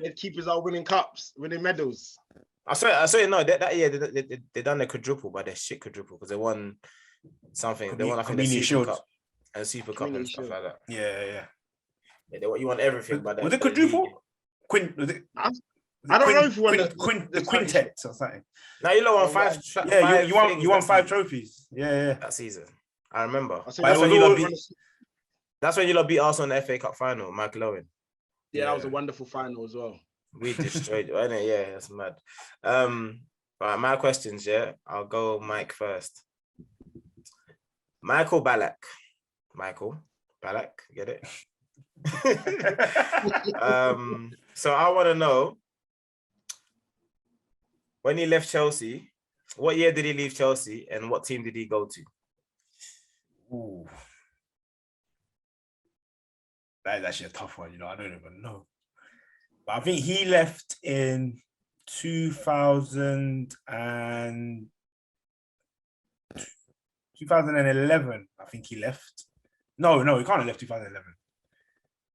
Dead keepers are winning cups, winning medals. I saw no, that year they done the quadruple, but they're shit quadruple because they won something. They won, I think, the Super Cup and Super Cup and stuff like that. Yeah. You want everything, but was it quadruple? I don't know if you won the quintet or something. No, you won five. Yeah, you won 5 trophies. Yeah. That season, I remember. That's when you beat Arsenal in the FA Cup final, Michael Owen. Yeah, that was a wonderful final as well. We destroyed it, wasn't it? Yeah, that's mad. Right, my questions, yeah. I'll go Mike first. Michael Ballack, get it? So I want to know, when he left Chelsea, what year did he leave Chelsea and what team did he go to? Ooh. That is actually a tough one, I don't even know. But I think he left in 2011. I think he left. No, he can't have left 2011.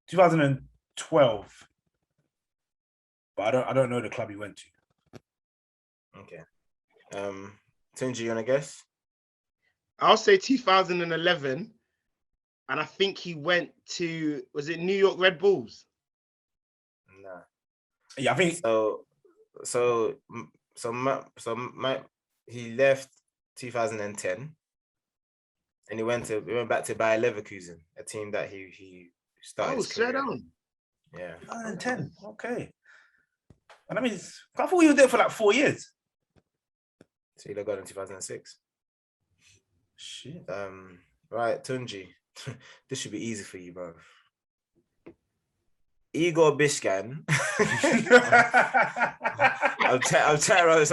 2012. But I don't know the club he went to. Okay. Tunji, you wanna guess? I'll say 2011. And I think he went to, was it New York Red Bulls? Nah. Yeah, I think he left 2010 and he went back to Bayer Leverkusen, a team that he started. Oh, straight on. Yeah. 2010. Okay. And I mean, I thought he was there for like 4 years. So he got in 2006. Shit. Right, Tunji. This should be easy for you, bro. Igor Bishkan. I'm chatting rubbish.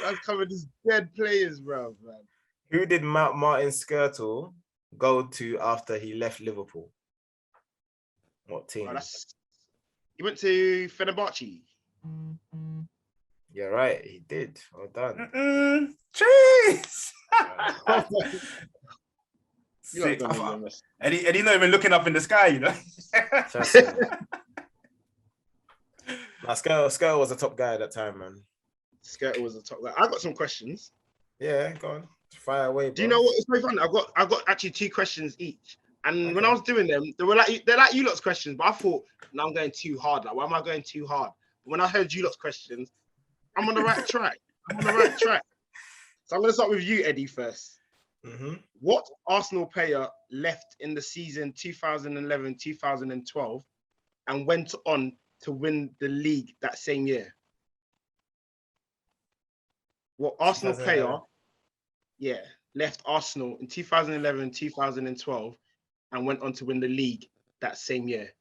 I've covered these dead players, bro, man. Who did Martin Skirtle go to after he left Liverpool? What team? He went to Fenerbahce. You're right, he did. Well done. Jeez. And he's not even looking up in the sky, Skirtle was a top guy at that time, man. Skirtle was a top guy. I got some questions. Yeah, go on. Fire away, bro. Do you know what? It's very fun. I got actually 2 questions each. And when I was doing them, they're like you lot's questions, but I thought, no, I'm going too hard. Like, why am I going too hard? when I heard you lot's questions, I'm on the right track. I'm on the right track. So I'm going to start with you, Eddie, first. Mm-hmm. What Arsenal player left in the season 2011-2012 and went on to win the league that same year? What Arsenal player, left Arsenal in 2011-2012 and went on to win the league that same year?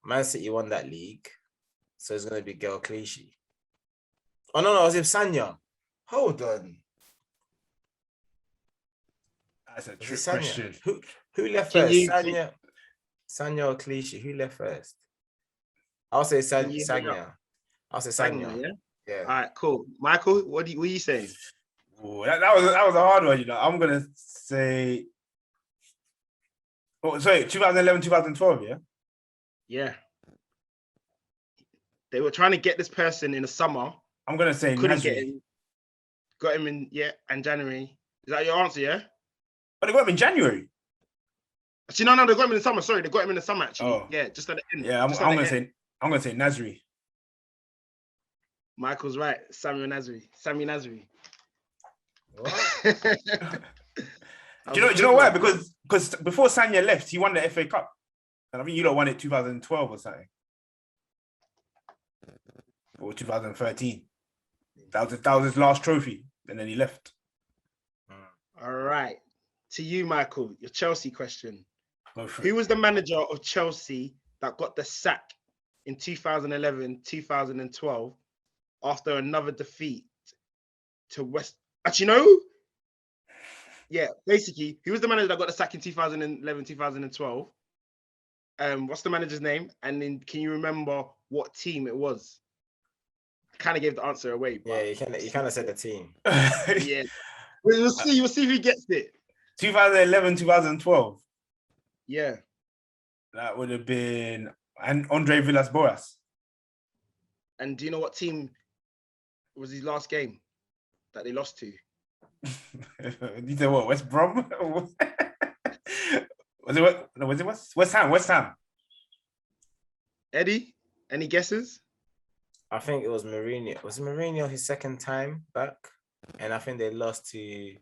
Man City won that league, so it's going to be Gael Clichy. Oh, no, it was him, Sanya. Hold on. That's a Was trick it Sanya? question. Who left Can first? you- Sanya or Clichy? Who left first? I'll say Can you hurry Sanya. I'll say Sanya. Yeah. Yeah. All right, cool. Michael, what are you saying? Ooh, that was a hard one, you know. I'm gonna say. Oh, sorry, 2011, 2012, yeah. Yeah. They were trying to get this person in the summer. I'm gonna say Couldn't get Nasri. him. Got him in, and January. Is that your answer, yeah? But they got him in January. Actually, no, they got him in the summer. Sorry, they got him in the summer, actually. Oh. Yeah, just at the end. Yeah, I'm gonna say Nasri. Michael's right. Sammy Nasri. What? Do you know why? Because before Sanya left, he won the FA Cup, and I think you lot won it 2012 or something, or 2013. That was his last trophy, and then he left. All right. To you, Michael, your Chelsea question. Go for Who it. was the manager of Chelsea that got the sack in 2011-2012 after another defeat to West? Actually, no. Yeah, basically, who was the manager that got the sack in 2011-2012? What's the manager's name? And then can you remember what team it was? I kind of gave the answer away. Yeah, you kind of said the team. Yeah. We'll see if he gets it. 2011, 2012. Yeah. That would have been Andre Villas-Boas. And do you know what team was his last game that they lost to? You said what? West Brom? Was it what? No, was it West Ham? West Ham. Eddie, any guesses? I think it was Mourinho. Was Mourinho his second time back? And I think they lost to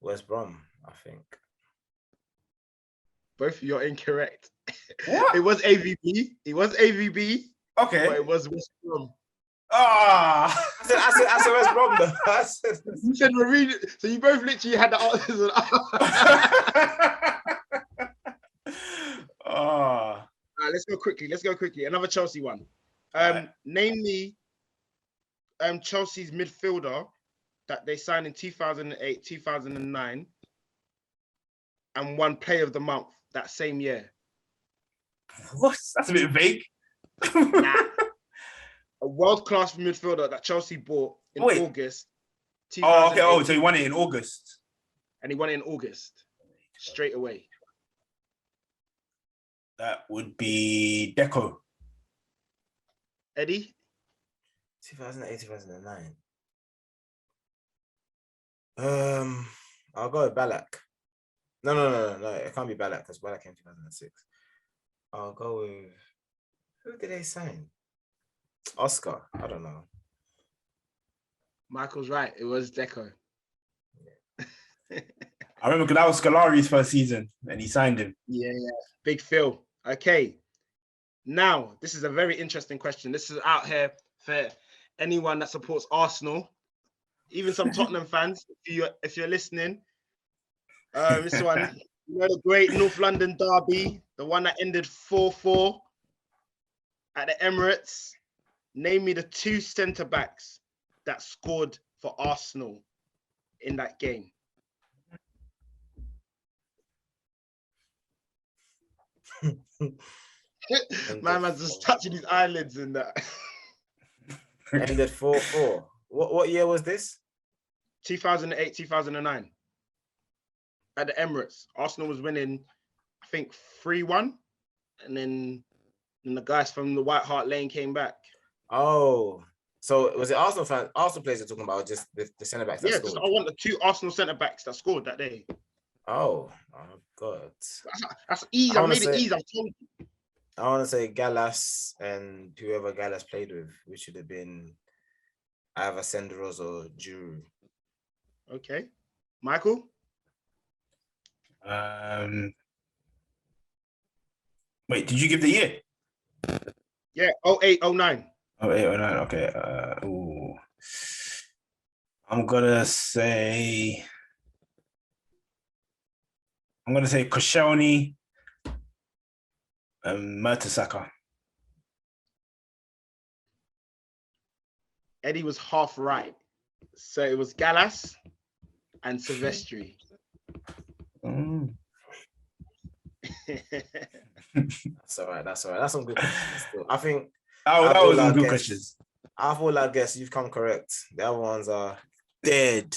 West Brom, I think. Both of you are incorrect. What? It was AVB. Okay. But it was West Brom. Ah. I said West Brom though. You said Mourinho. So you both literally had the answers. Ah. Let's go quickly. Another Chelsea one. Right. Name me Chelsea's midfielder that they signed in 2008, 2009 and won Player of the Month that same year. What? That's a bit vague. Nah. A world-class midfielder that Chelsea bought in August. Oh, okay. Oh, so he won it in August. And he won it in August. Straight away. That would be Deco. Eddie? 2008, 2009. I'll go with Ballack. No. It can't be Ballack because Ballack came 2006. I'll go with... Who did they sign? Oscar. I don't know. Michael's right. It was Deco. I remember because that was Scolari's first season and he signed him. Yeah. Big Phil. Okay. Now, this is a very interesting question. This is out here for anyone that supports Arsenal, even some Tottenham fans. If you're listening, this one, you know, the great North London derby, the one that ended 4-4 at the Emirates. Name me the two centre backs that scored for Arsenal in that game. My man's just touching his eyelids and that. Ended 4-4. What year was this? 2008, 2009. At the Emirates. Arsenal was winning, I think, 3-1. And then the guys from the White Hart Lane came back. Oh. So was it Arsenal players you're talking about, or just the centre backs? Yeah, just I want the two Arsenal centre backs that scored that day. Oh God. That's easy. I made it easy. I told you. I want to say Gallas and whoever Gallas played with, which should have been either Senderos or Juru. Okay. Michael? Wait, did you give the year? Yeah, 08, 09. 08, 09, okay. Ooh. I'm gonna say Koscielny and Mertesacker. Eddie was half right. So it was Gallas and Silvestri. That's all right. That's some good questions still. I think that was some good questions. I thought, I guess you've come correct. The other ones are dead.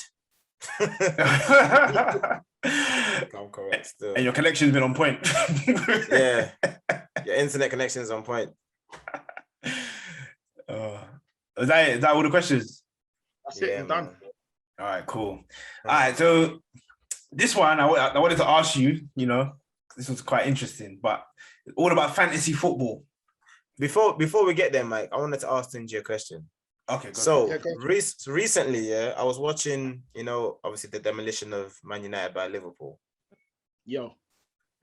Come correct still. And your connection's been on point. Yeah. Your internet connection is on point. Is that all the questions? That's it. I'm done. All right, cool. All right, so this one I wanted to ask you, this was quite interesting, but all about fantasy football. Before we get there, Mike, I wanted to ask Tunji a question. Okay, go so recently, I was watching, obviously the demolition of Man United by Liverpool. Yo.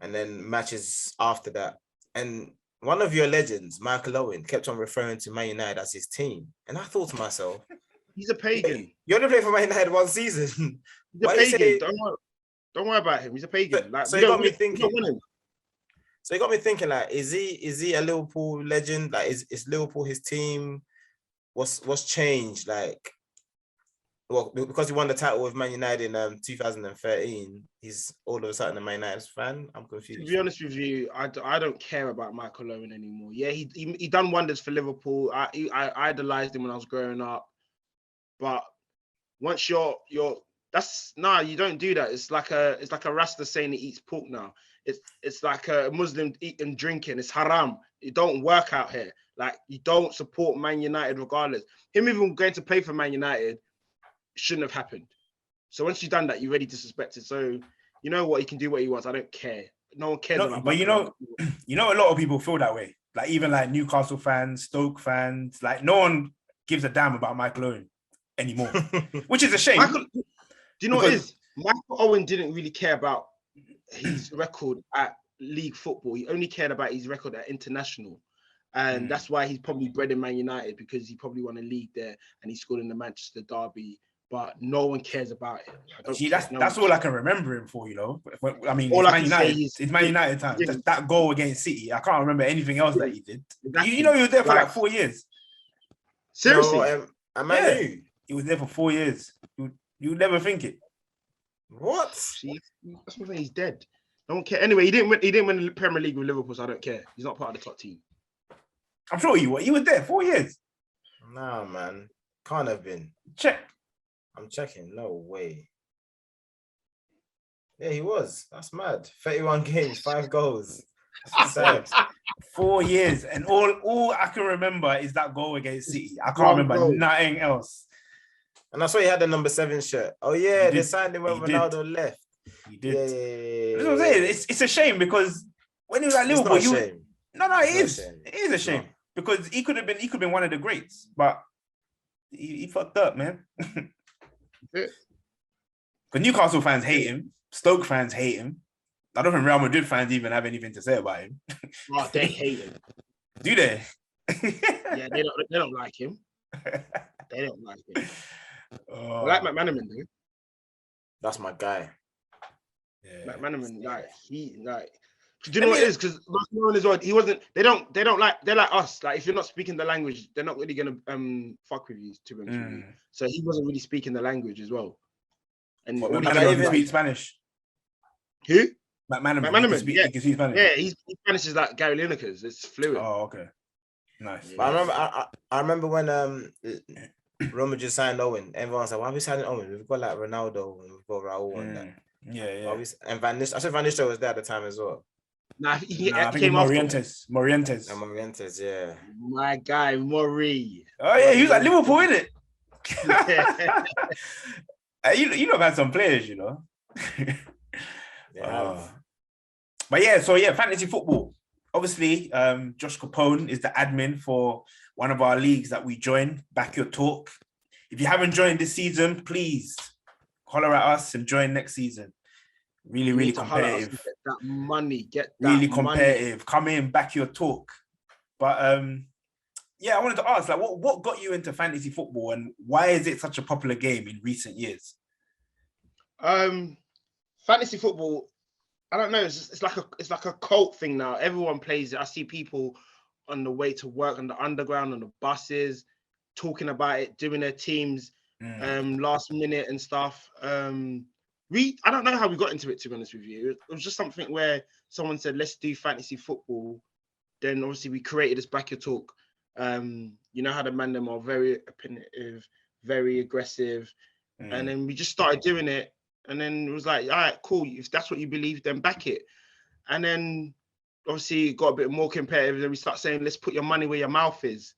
And then matches after that. And one of your legends, Michael Owen, kept on referring to Man United as his team. And I thought to myself, he's a pagan. Hey, you only played for Man United one season. He's a pagan. Don't worry about him. He's a pagan. So he got me thinking. So it got me thinking, like, is he a Liverpool legend? Like, is Liverpool his team? What's changed? Like, well, because he won the title with Man United in 2013, he's all of a sudden a Man United fan. I'm confused. To be honest with you, I don't care about Michael Owen anymore. Yeah, he done wonders for Liverpool. I idolized him when I was growing up, but once you don't do that. It's like a Rasta saying he eats pork now. It's like a Muslim eating drinking. It's haram. It don't work out here. Like, you don't support Man United regardless. Him even going to play for Man United shouldn't have happened. So once you've done that, you're ready to suspect it. So you know what, he can do what he wants. I don't care. No one cares about. But a lot of people feel that way. Like, even like Newcastle fans, Stoke fans, like no one gives a damn about Michael Owen anymore, which is a shame. Do you know what it is? Michael Owen didn't really care about his record at league football. He only cared about his record at international. And that's why he's probably bred in Man United, because he probably won a league there and he scored in the Manchester derby. But no one cares about it. See, that's all I can remember him for, I mean, it's Man United time. Yeah. That goal against City, I can't remember anything else that he did. Exactly. He was there for like 4 years. Seriously? No, he was there for 4 years. You never think it. What? See, that's what I'm saying. He's dead. I don't care. Anyway, he didn't win the Premier League with Liverpool, so I don't care. He's not part of the top team. I'm sure he was there 4 years. Nah, man. Can't have been. Check. I'm checking. No way. Yeah, he was. That's mad. 31 games, 5 goals. That's sad. 4 years. And all I can remember is that goal against City. I can't remember nothing else. And I saw he had the number 7 shirt. Oh, yeah, they signed him when Ronaldo left. He did. Yeah. That's what I'm saying. It's a shame, because when he was at Liverpool, it is. It is a shame. Because he could have been one of the greats, but he fucked up, man. Because Newcastle fans hate him, Stoke fans hate him. I don't think Real Madrid fans even have anything to say about him. Oh, they hate him. Do they? Yeah, they don't like him. They don't like him. I like McManaman, though. That's my guy. Yeah. McManaman, do you know what it is? Because McManaman as well, he wasn't. They're like us. Like, if you're not speaking the language, they're not really gonna fuck with you, to be honest with you. So he wasn't really speaking the language as well. And McManaman can speak Spanish. Who? McManaman he can speak Spanish. Yeah, his Spanish is like Gary Lineker's. It's fluent. Oh, okay. Nice. Yeah. But I remember when Roma just signed Owen. Everyone's like, why are we signing Owen? We've got like Ronaldo and we've got Raul and that. Yeah. And Van Nistelrooy was there at the time as well. I think Morientes. Morientes, yeah. My guy, Mori. Oh, yeah, he was at Liverpool, innit? You know, had some players, Yeah. But yeah, fantasy football. obviously, Josh Capone is the admin for one of our leagues that we join, Back Your Talk. If you haven't joined this season, please holler at us and join next season. Really competitive. Get that money. Really competitive. Come in, Back Your Talk. But yeah, I wanted to ask, like, what got you into fantasy football, and why is it such a popular game in recent years? Fantasy football, I don't know. It's like a cult thing now. Everyone plays it. I see people on the way to work on the underground, on the buses, talking about it, doing their teams, last minute and stuff. I don't know how we got into it, to be honest with you. It was just something where someone said, let's do fantasy football. Then obviously we created this Back Your Talk. You know how the man them are very opinionative, very aggressive. And then we just started doing it. And then it was like, all right, cool. If that's what you believe, then back it. And then obviously it got a bit more competitive. Then we start saying, let's put your money where your mouth is.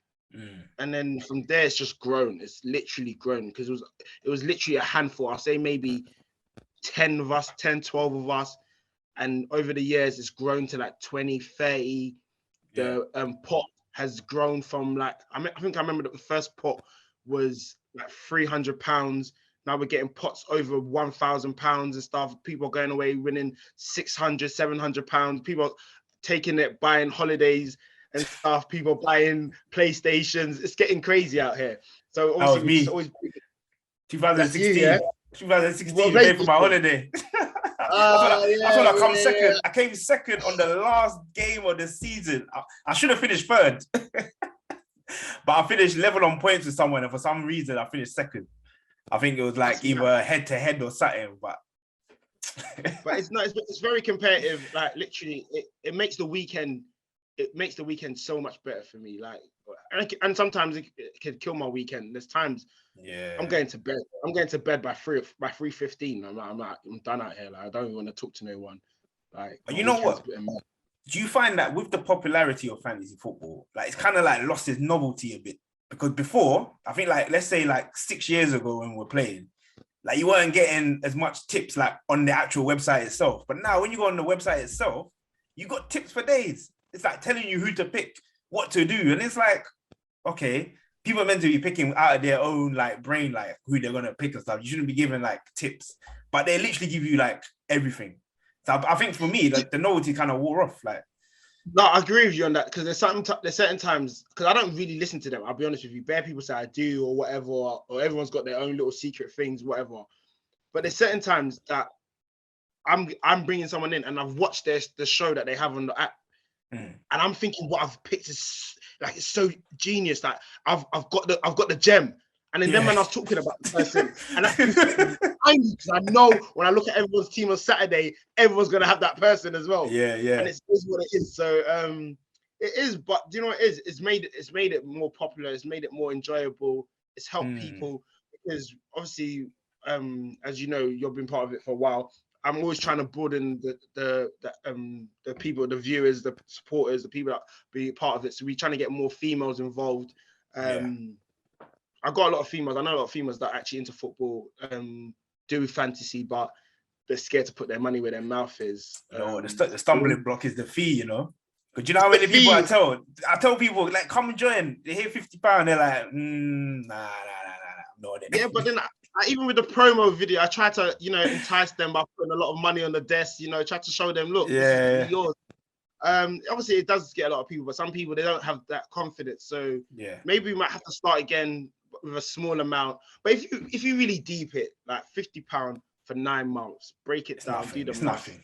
And then from there, it's just grown. It's literally grown, because it was literally a handful. I'll say maybe 10 of us, 10, 12 of us. And over the years, it's grown to like 20, 30. The pot has grown from like, I think I remember that the first pot was like £300. Now we're getting pots over £1,000 and stuff. People are going away winning £600, £700. People are taking it, buying holidays and stuff. People buying PlayStations. It's getting crazy out here. So obviously we just always 2016. You, yeah? 2016, you paid for my holiday. That's when I come second. I came second on the last game of the season. I should have finished third. But I finished level on points with someone, and for some reason I finished second. I think it was like either head to head or something, but it's not. It's very competitive. Like literally, it makes the weekend. It makes the weekend so much better for me. Like, and sometimes it can kill my weekend. There's times, I'm going to bed. I'm going to bed by 3:15. I'm done out here. Like, I don't even want to talk to no one. Like, but you know what? Do you find that with the popularity of fantasy football, like it's kind of like lost its novelty a bit? Because before, I think like, let's say like 6 years ago when we're playing, like you weren't getting as much tips like on the actual website itself. But now when you go on the website itself, you got tips for days. It's like telling you who to pick, what to do. And it's like, okay, people are meant to be picking out of their own like brain, like who they're going to pick and stuff. You shouldn't be giving like tips, but they literally give you like everything. So I think for me, like the novelty kind of wore off. Like, no, I agree with you on that, because there's certain times, because I don't really listen to them. I'll be honest with you. Bare people say I do or whatever, or everyone's got their own little secret things, whatever. But there's certain times that I'm bringing someone in and I've watched the show that they have on the app, and I'm thinking what I've picked is like, it's so genius. Like I've got the gem. And then when I was talking about the person, and because I know when I look at everyone's team on Saturday, everyone's gonna have that person as well. Yeah. And it's what it is. So it is, but do you know what it is? It's made it more popular. It's made it more enjoyable. It's helped people, because obviously, as you know, you've been part of it for a while. I'm always trying to broaden the people, the viewers, the supporters, the people that be part of it. So we're trying to get more females involved. I got a lot of females. I know a lot of females that are actually into football, do fantasy, but they're scared to put their money where their mouth is. No, the stumbling block is the fee, you know. Because you know how many people I tell people, like, come and join. They hear £50, they're like, nah. No, yeah, but then even with the promo video, I try to, entice them by putting a lot of money on the desk. Try to show them, look, this is yours. Obviously it does get a lot of people, but some people, they don't have that confidence. So maybe we might have to start again with a small amount. But if you really deep it, like £50 for 9 months, break it down, do the math. Nothing.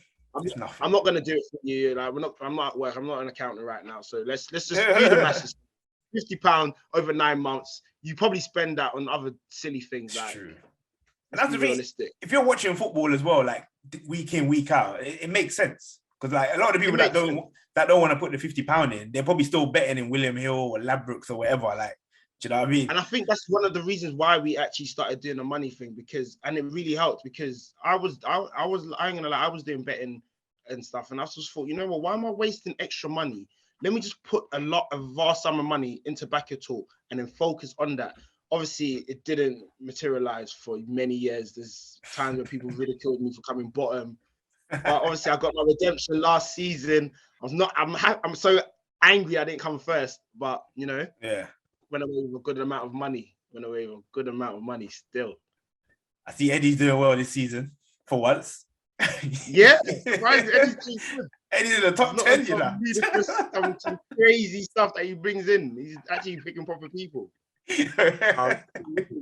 I'm not gonna do it for you. Like I'm not at work. I'm not an accountant right now. So let's just do the math. £50 over 9 months. You probably spend that on other silly things. It's like, true. And that's the thing. If you're watching football as well, like week in, week out, it makes sense. Because like a lot of the people that don't want to put the £50 in, they're probably still betting in William Hill or Ladbrokes or whatever. Like, do you know what I mean? And I think that's one of the reasons why we actually started doing the money thing, and it really helped, because I ain't gonna lie, I was doing betting and stuff, and I just thought, you know what, why am I wasting extra money? Let me just put a vast sum of money into Back Your Talk and then focus on that. Obviously, it didn't materialize for many years. There's times where people ridiculed me for coming bottom. But obviously, I got my redemption last season. I'm so angry I didn't come first, but you know, Yeah. went away with a good amount of money. Still. I see Eddie's doing well this season for once. Yeah, surprised Eddie's doing good. Eddie's in the top Not 10, you some know. ludicrous, some crazy stuff that he brings in. He's actually picking proper people.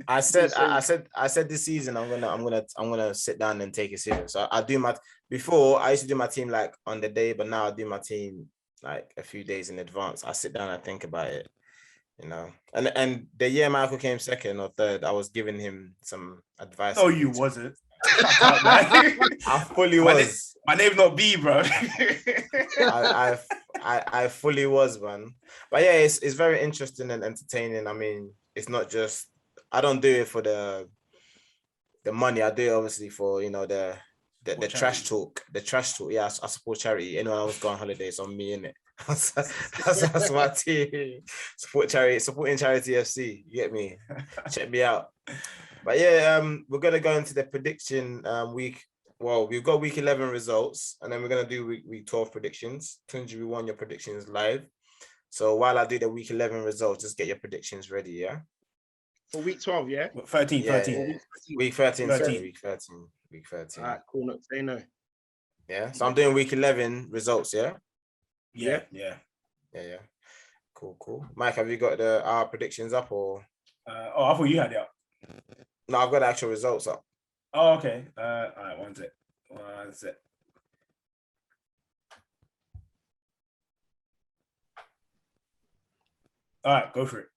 I said this season I'm gonna sit down and take it serious. So I used to do my team like on the day, but now I do my team like a few days in advance. I sit down and think about it, you know. And the year Michael came second or third, I was giving him some advice. No, you wasn't. Shut up, man. I fully was. My name's not B, bro. I fully was, man. But yeah, it's very interesting and entertaining. I mean, it's not just, I don't do it for the money. I do it obviously for, you know, the trash talk. The trash talk. Yeah, I support charity. Anyone else go on holidays on me, innit? That's my team. Supporting charity FC. You get me? Check me out. But yeah, we're gonna go into the prediction week. Well, we've got week 11 results, and then we're gonna do week 12 predictions. Tunji, we want your predictions live. So while I do the week 11 results, just get your predictions ready, yeah? For week 12, yeah? 13. Yeah. Week 13, 13. week 13. Week 13. All right, cool. Not say no. Yeah. So I'm doing week 11 results, yeah? Yeah. Cool. Mike, have you got our predictions up or? I thought you had it up. No, I've got the actual results up. Oh, okay. All right, one sec. All right, go for it.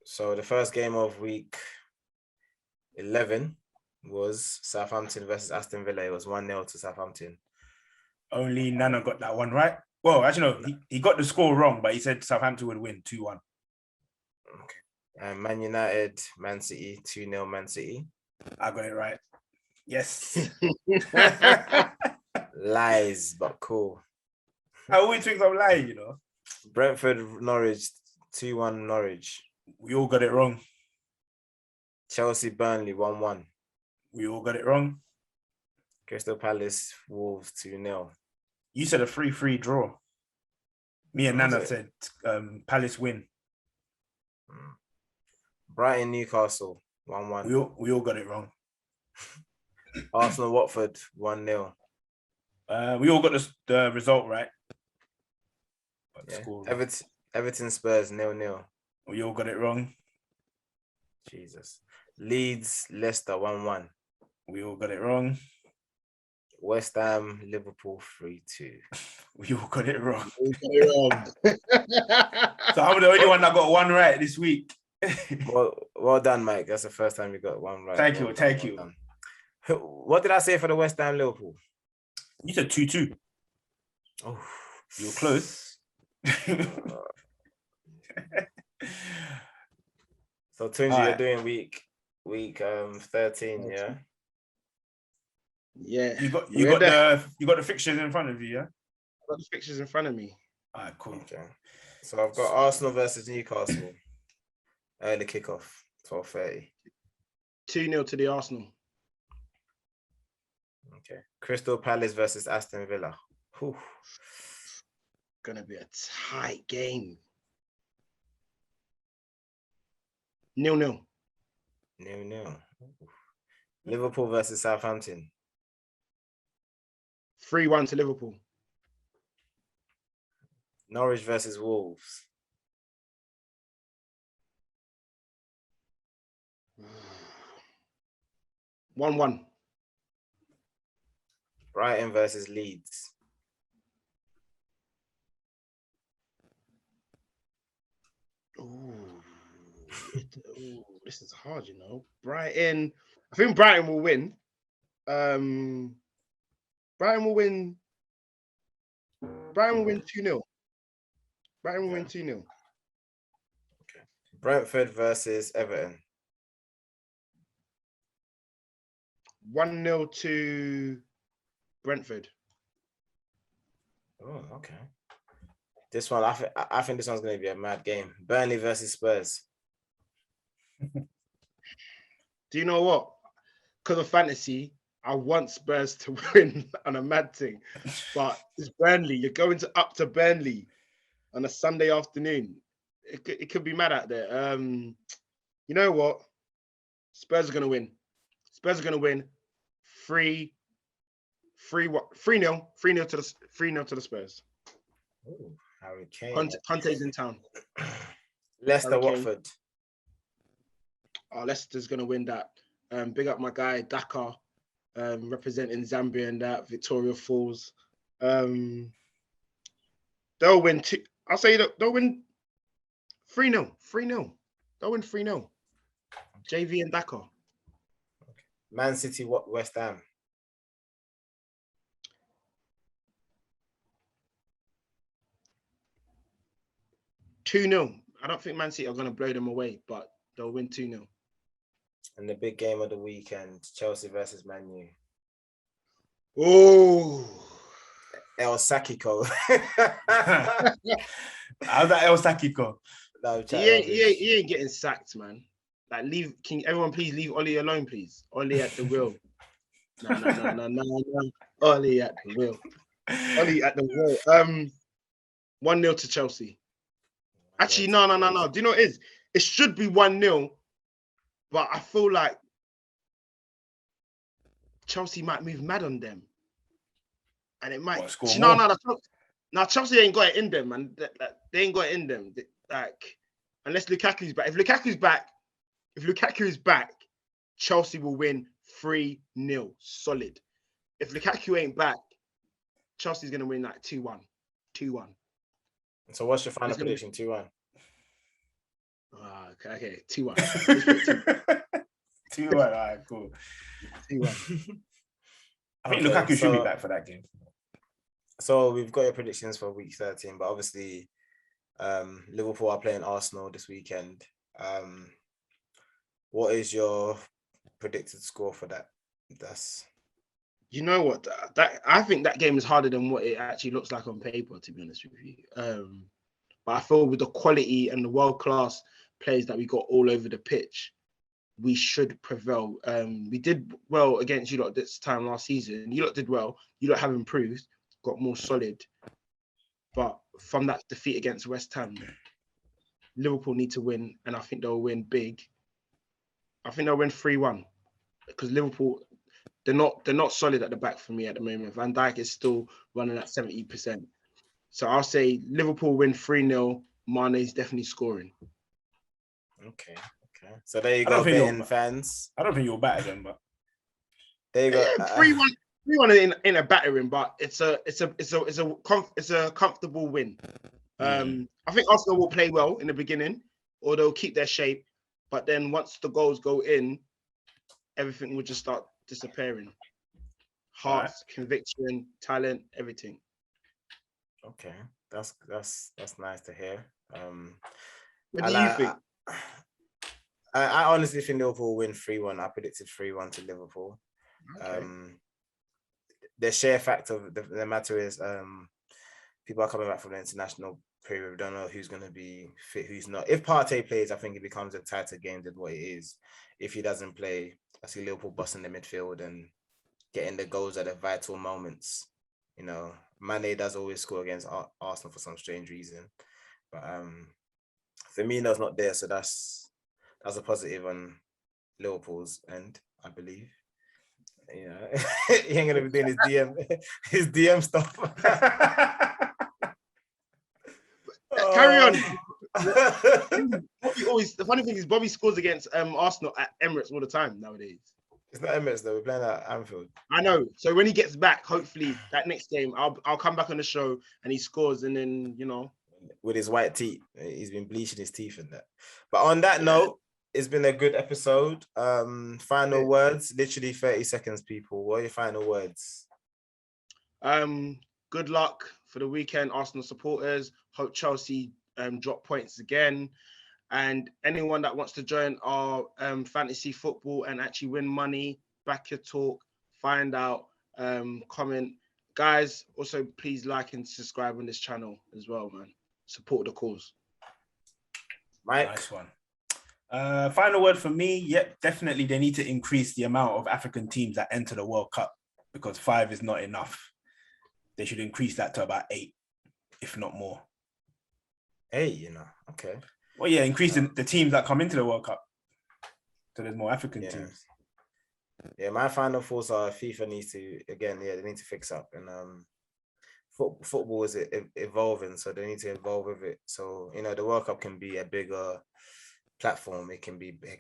So the first game of week 11 was Southampton versus Aston Villa. It was 1-0 to Southampton. Only Nana got that one right. Well, actually, no, he got the score wrong, but he said Southampton would win 2-1. Okay. And Man United, Man City, 2-0 Man City. I got it right. Yes. Lies, but cool. I always think I'm lying, you know. Brentford, Norwich, 2-1 Norwich. We all got it wrong. Chelsea, Burnley, 1-1. We all got it wrong. Crystal Palace, Wolves, 2-0. You said a 3-3 draw. Me and Nana said Palace win. Brighton, Newcastle, 1-1. We all got it wrong. Arsenal, Watford, 1-0. We all got the result right. But Yeah. score Everton, Spurs, 0-0. We all got it wrong. Jesus. Leeds, Leicester, 1-1. We all got it wrong. West Ham, Liverpool, 3-2. We all got it wrong. So So I'm the only one that got one right this week. Well done, Mike. That's the first time you got one right. Thank you. Done. What did I say for the West Ham Liverpool? You said 2-2. Oh, You were close. So Tunji, All right. you're doing week 13, yeah? Yeah. You got the fixtures in front of you, yeah? I've got the fixtures in front of me. All right, cool. Okay. So I've got Arsenal versus Newcastle. Early kickoff, 12:30. 2-0 to the Arsenal. Okay. Crystal Palace versus Aston Villa. Whew. Gonna be a tight game. 0-0. 0-0. Liverpool versus Southampton. 3-1 to Liverpool. Norwich versus Wolves. 1-1. Brighton versus Leeds. Ooh, this is hard, you know. Brighton. I think Brighton will win. Brighton will win 2-0. Brighton will win 2-0. Okay. Brentford versus Everton. 1-0 to Brentford. Oh, okay. This one, I think this one's going to be a mad game. Burnley versus Spurs. Do you know what? Because of fantasy, I want Spurs to win on a mad thing, but it's Burnley. You're going up to Burnley on a Sunday afternoon. It could be mad out there. You know what? Spurs are gonna win. Spurs are gonna win. 3-0 to the Spurs. Ooh, Harry Kane. Conte's in town. Leicester, Watford. Leicester's gonna win that. Big up my guy Dakar, representing Zambia and that Victoria Falls. They'll win two. I'll say that they'll win 3-0. 3-0. They'll win 3-0. JV and Dakar. Man City, West Ham. 2-0. I don't think Man City are going to blow them away, but they'll win 2-0. And the big game of the weekend, Chelsea versus Man U. Oh, El Sakiko. How's that El Sakiko? He ain't getting sacked, man. Like, everyone please leave Ollie alone, please. Ollie at the wheel. No. Ollie at the wheel. Ollie at the wheel. 1-0 to Chelsea. Actually, no. Do you know what it is? It should be 1-0, but I feel like Chelsea might move mad on them. And it might. No, Chelsea ain't got it in them, man. They ain't got it in them. Like, unless Lukaku's back. If Lukaku is back, Chelsea will win 3-0. Solid. If Lukaku ain't back, Chelsea's going to win like 2-1. 2-1. So what's your final prediction? 2-1. Okay. 2-1. 2-1. All right, cool. 2-1. I think Lukaku should be back for that game. So we've got your predictions for week 13, but obviously Liverpool are playing Arsenal this weekend. What is your predicted score for that? You know what? I think that game is harder than what it actually looks like on paper, to be honest with you. But I feel with the quality and the world-class players that we got all over the pitch, we should prevail. We did well against you lot this time last season. You lot did well. You lot have improved, got more solid. But from that defeat against West Ham, Liverpool need to win, and I think they'll win big. I think they'll win 3-1 because Liverpool, they're not solid at the back for me at the moment. Van Dijk is still running at 70%. So I'll say Liverpool win 3-0. Mane is definitely scoring. Okay. So there you go, betting fans. I don't think you'll batter them, but there you go. 3-1 in a battering, but it's a comfortable win. I think Arsenal will play well in the beginning, or they'll keep their shape. But then once the goals go in, everything will just start disappearing. Hearts, conviction, talent, everything. Okay, that's nice to hear. What do you think? I honestly think Liverpool win 3-1. I predicted 3-1 to Liverpool. Okay. The sheer fact of the matter is, people are coming back from the international period. We don't know who's going to be fit, who's not. If Partey plays, I think it becomes a tighter game than what it is. If he doesn't play, I see Liverpool busting the midfield and getting the goals at the vital moments. You know, Mane does always score against Arsenal for some strange reason. But Firmino's not there, so that's a positive on Liverpool's end, I believe. You know, he ain't gonna be doing his DM stuff. Carry on. The funny thing is, Bobby scores against Arsenal at Emirates all the time nowadays. It's not Emirates though. We're playing at Anfield. I know. So when he gets back, hopefully that next game, I'll come back on the show and he scores, and then with his white teeth, he's been bleaching his teeth and that. But on that note, it's been a good episode. Final words, literally 30 seconds, people. What are your final words? Good luck for the weekend, Arsenal supporters. Hope Chelsea drop points again. And anyone that wants to join our fantasy football and actually win money, back your talk, find out, comment. Guys, also please like and subscribe on this channel as well, man. Support the cause. Mike? Nice one. Final word for me. Yep, definitely they need to increase the amount of African teams that enter the World Cup because 5 is not enough. They should increase that to about 8, if not more. 8, okay. Well, yeah, increasing the teams that come into the World Cup. So there's more African teams. Yeah, my final thoughts are FIFA needs to, again, they need to fix up. And football is evolving, so they need to evolve with it. So, the World Cup can be a bigger platform. It can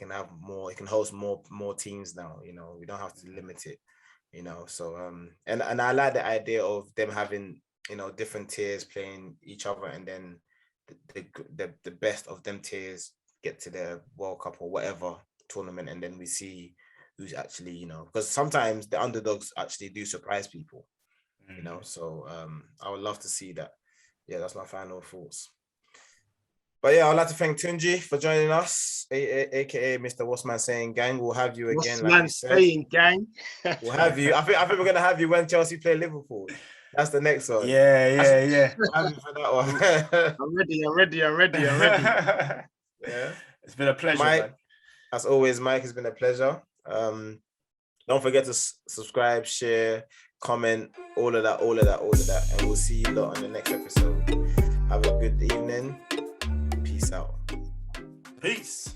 have more, it can host more teams now, we don't have to limit it, So, and I like the idea of them having, different tiers playing each other, and then the best of them tiers get to the World Cup or whatever tournament, and then we see who's actually, because sometimes the underdogs actually do surprise people, so I would love to see that. Yeah, that's my final thoughts. But yeah, I'd like to thank Tunji for joining us, aka Mr. What's Man Saying Gang. We'll have you again. What's Man Saying Gang? We'll have you. I think we're gonna have you when Chelsea play Liverpool. That's the next one. Yeah. We'll have you for that one. I'm ready. Yeah. It's been a pleasure, Mike, man. As always, Mike, it's been a pleasure. Don't forget to subscribe, share, comment, all of that. And we'll see you lot on the next episode. Have a good evening. Peace out. Peace.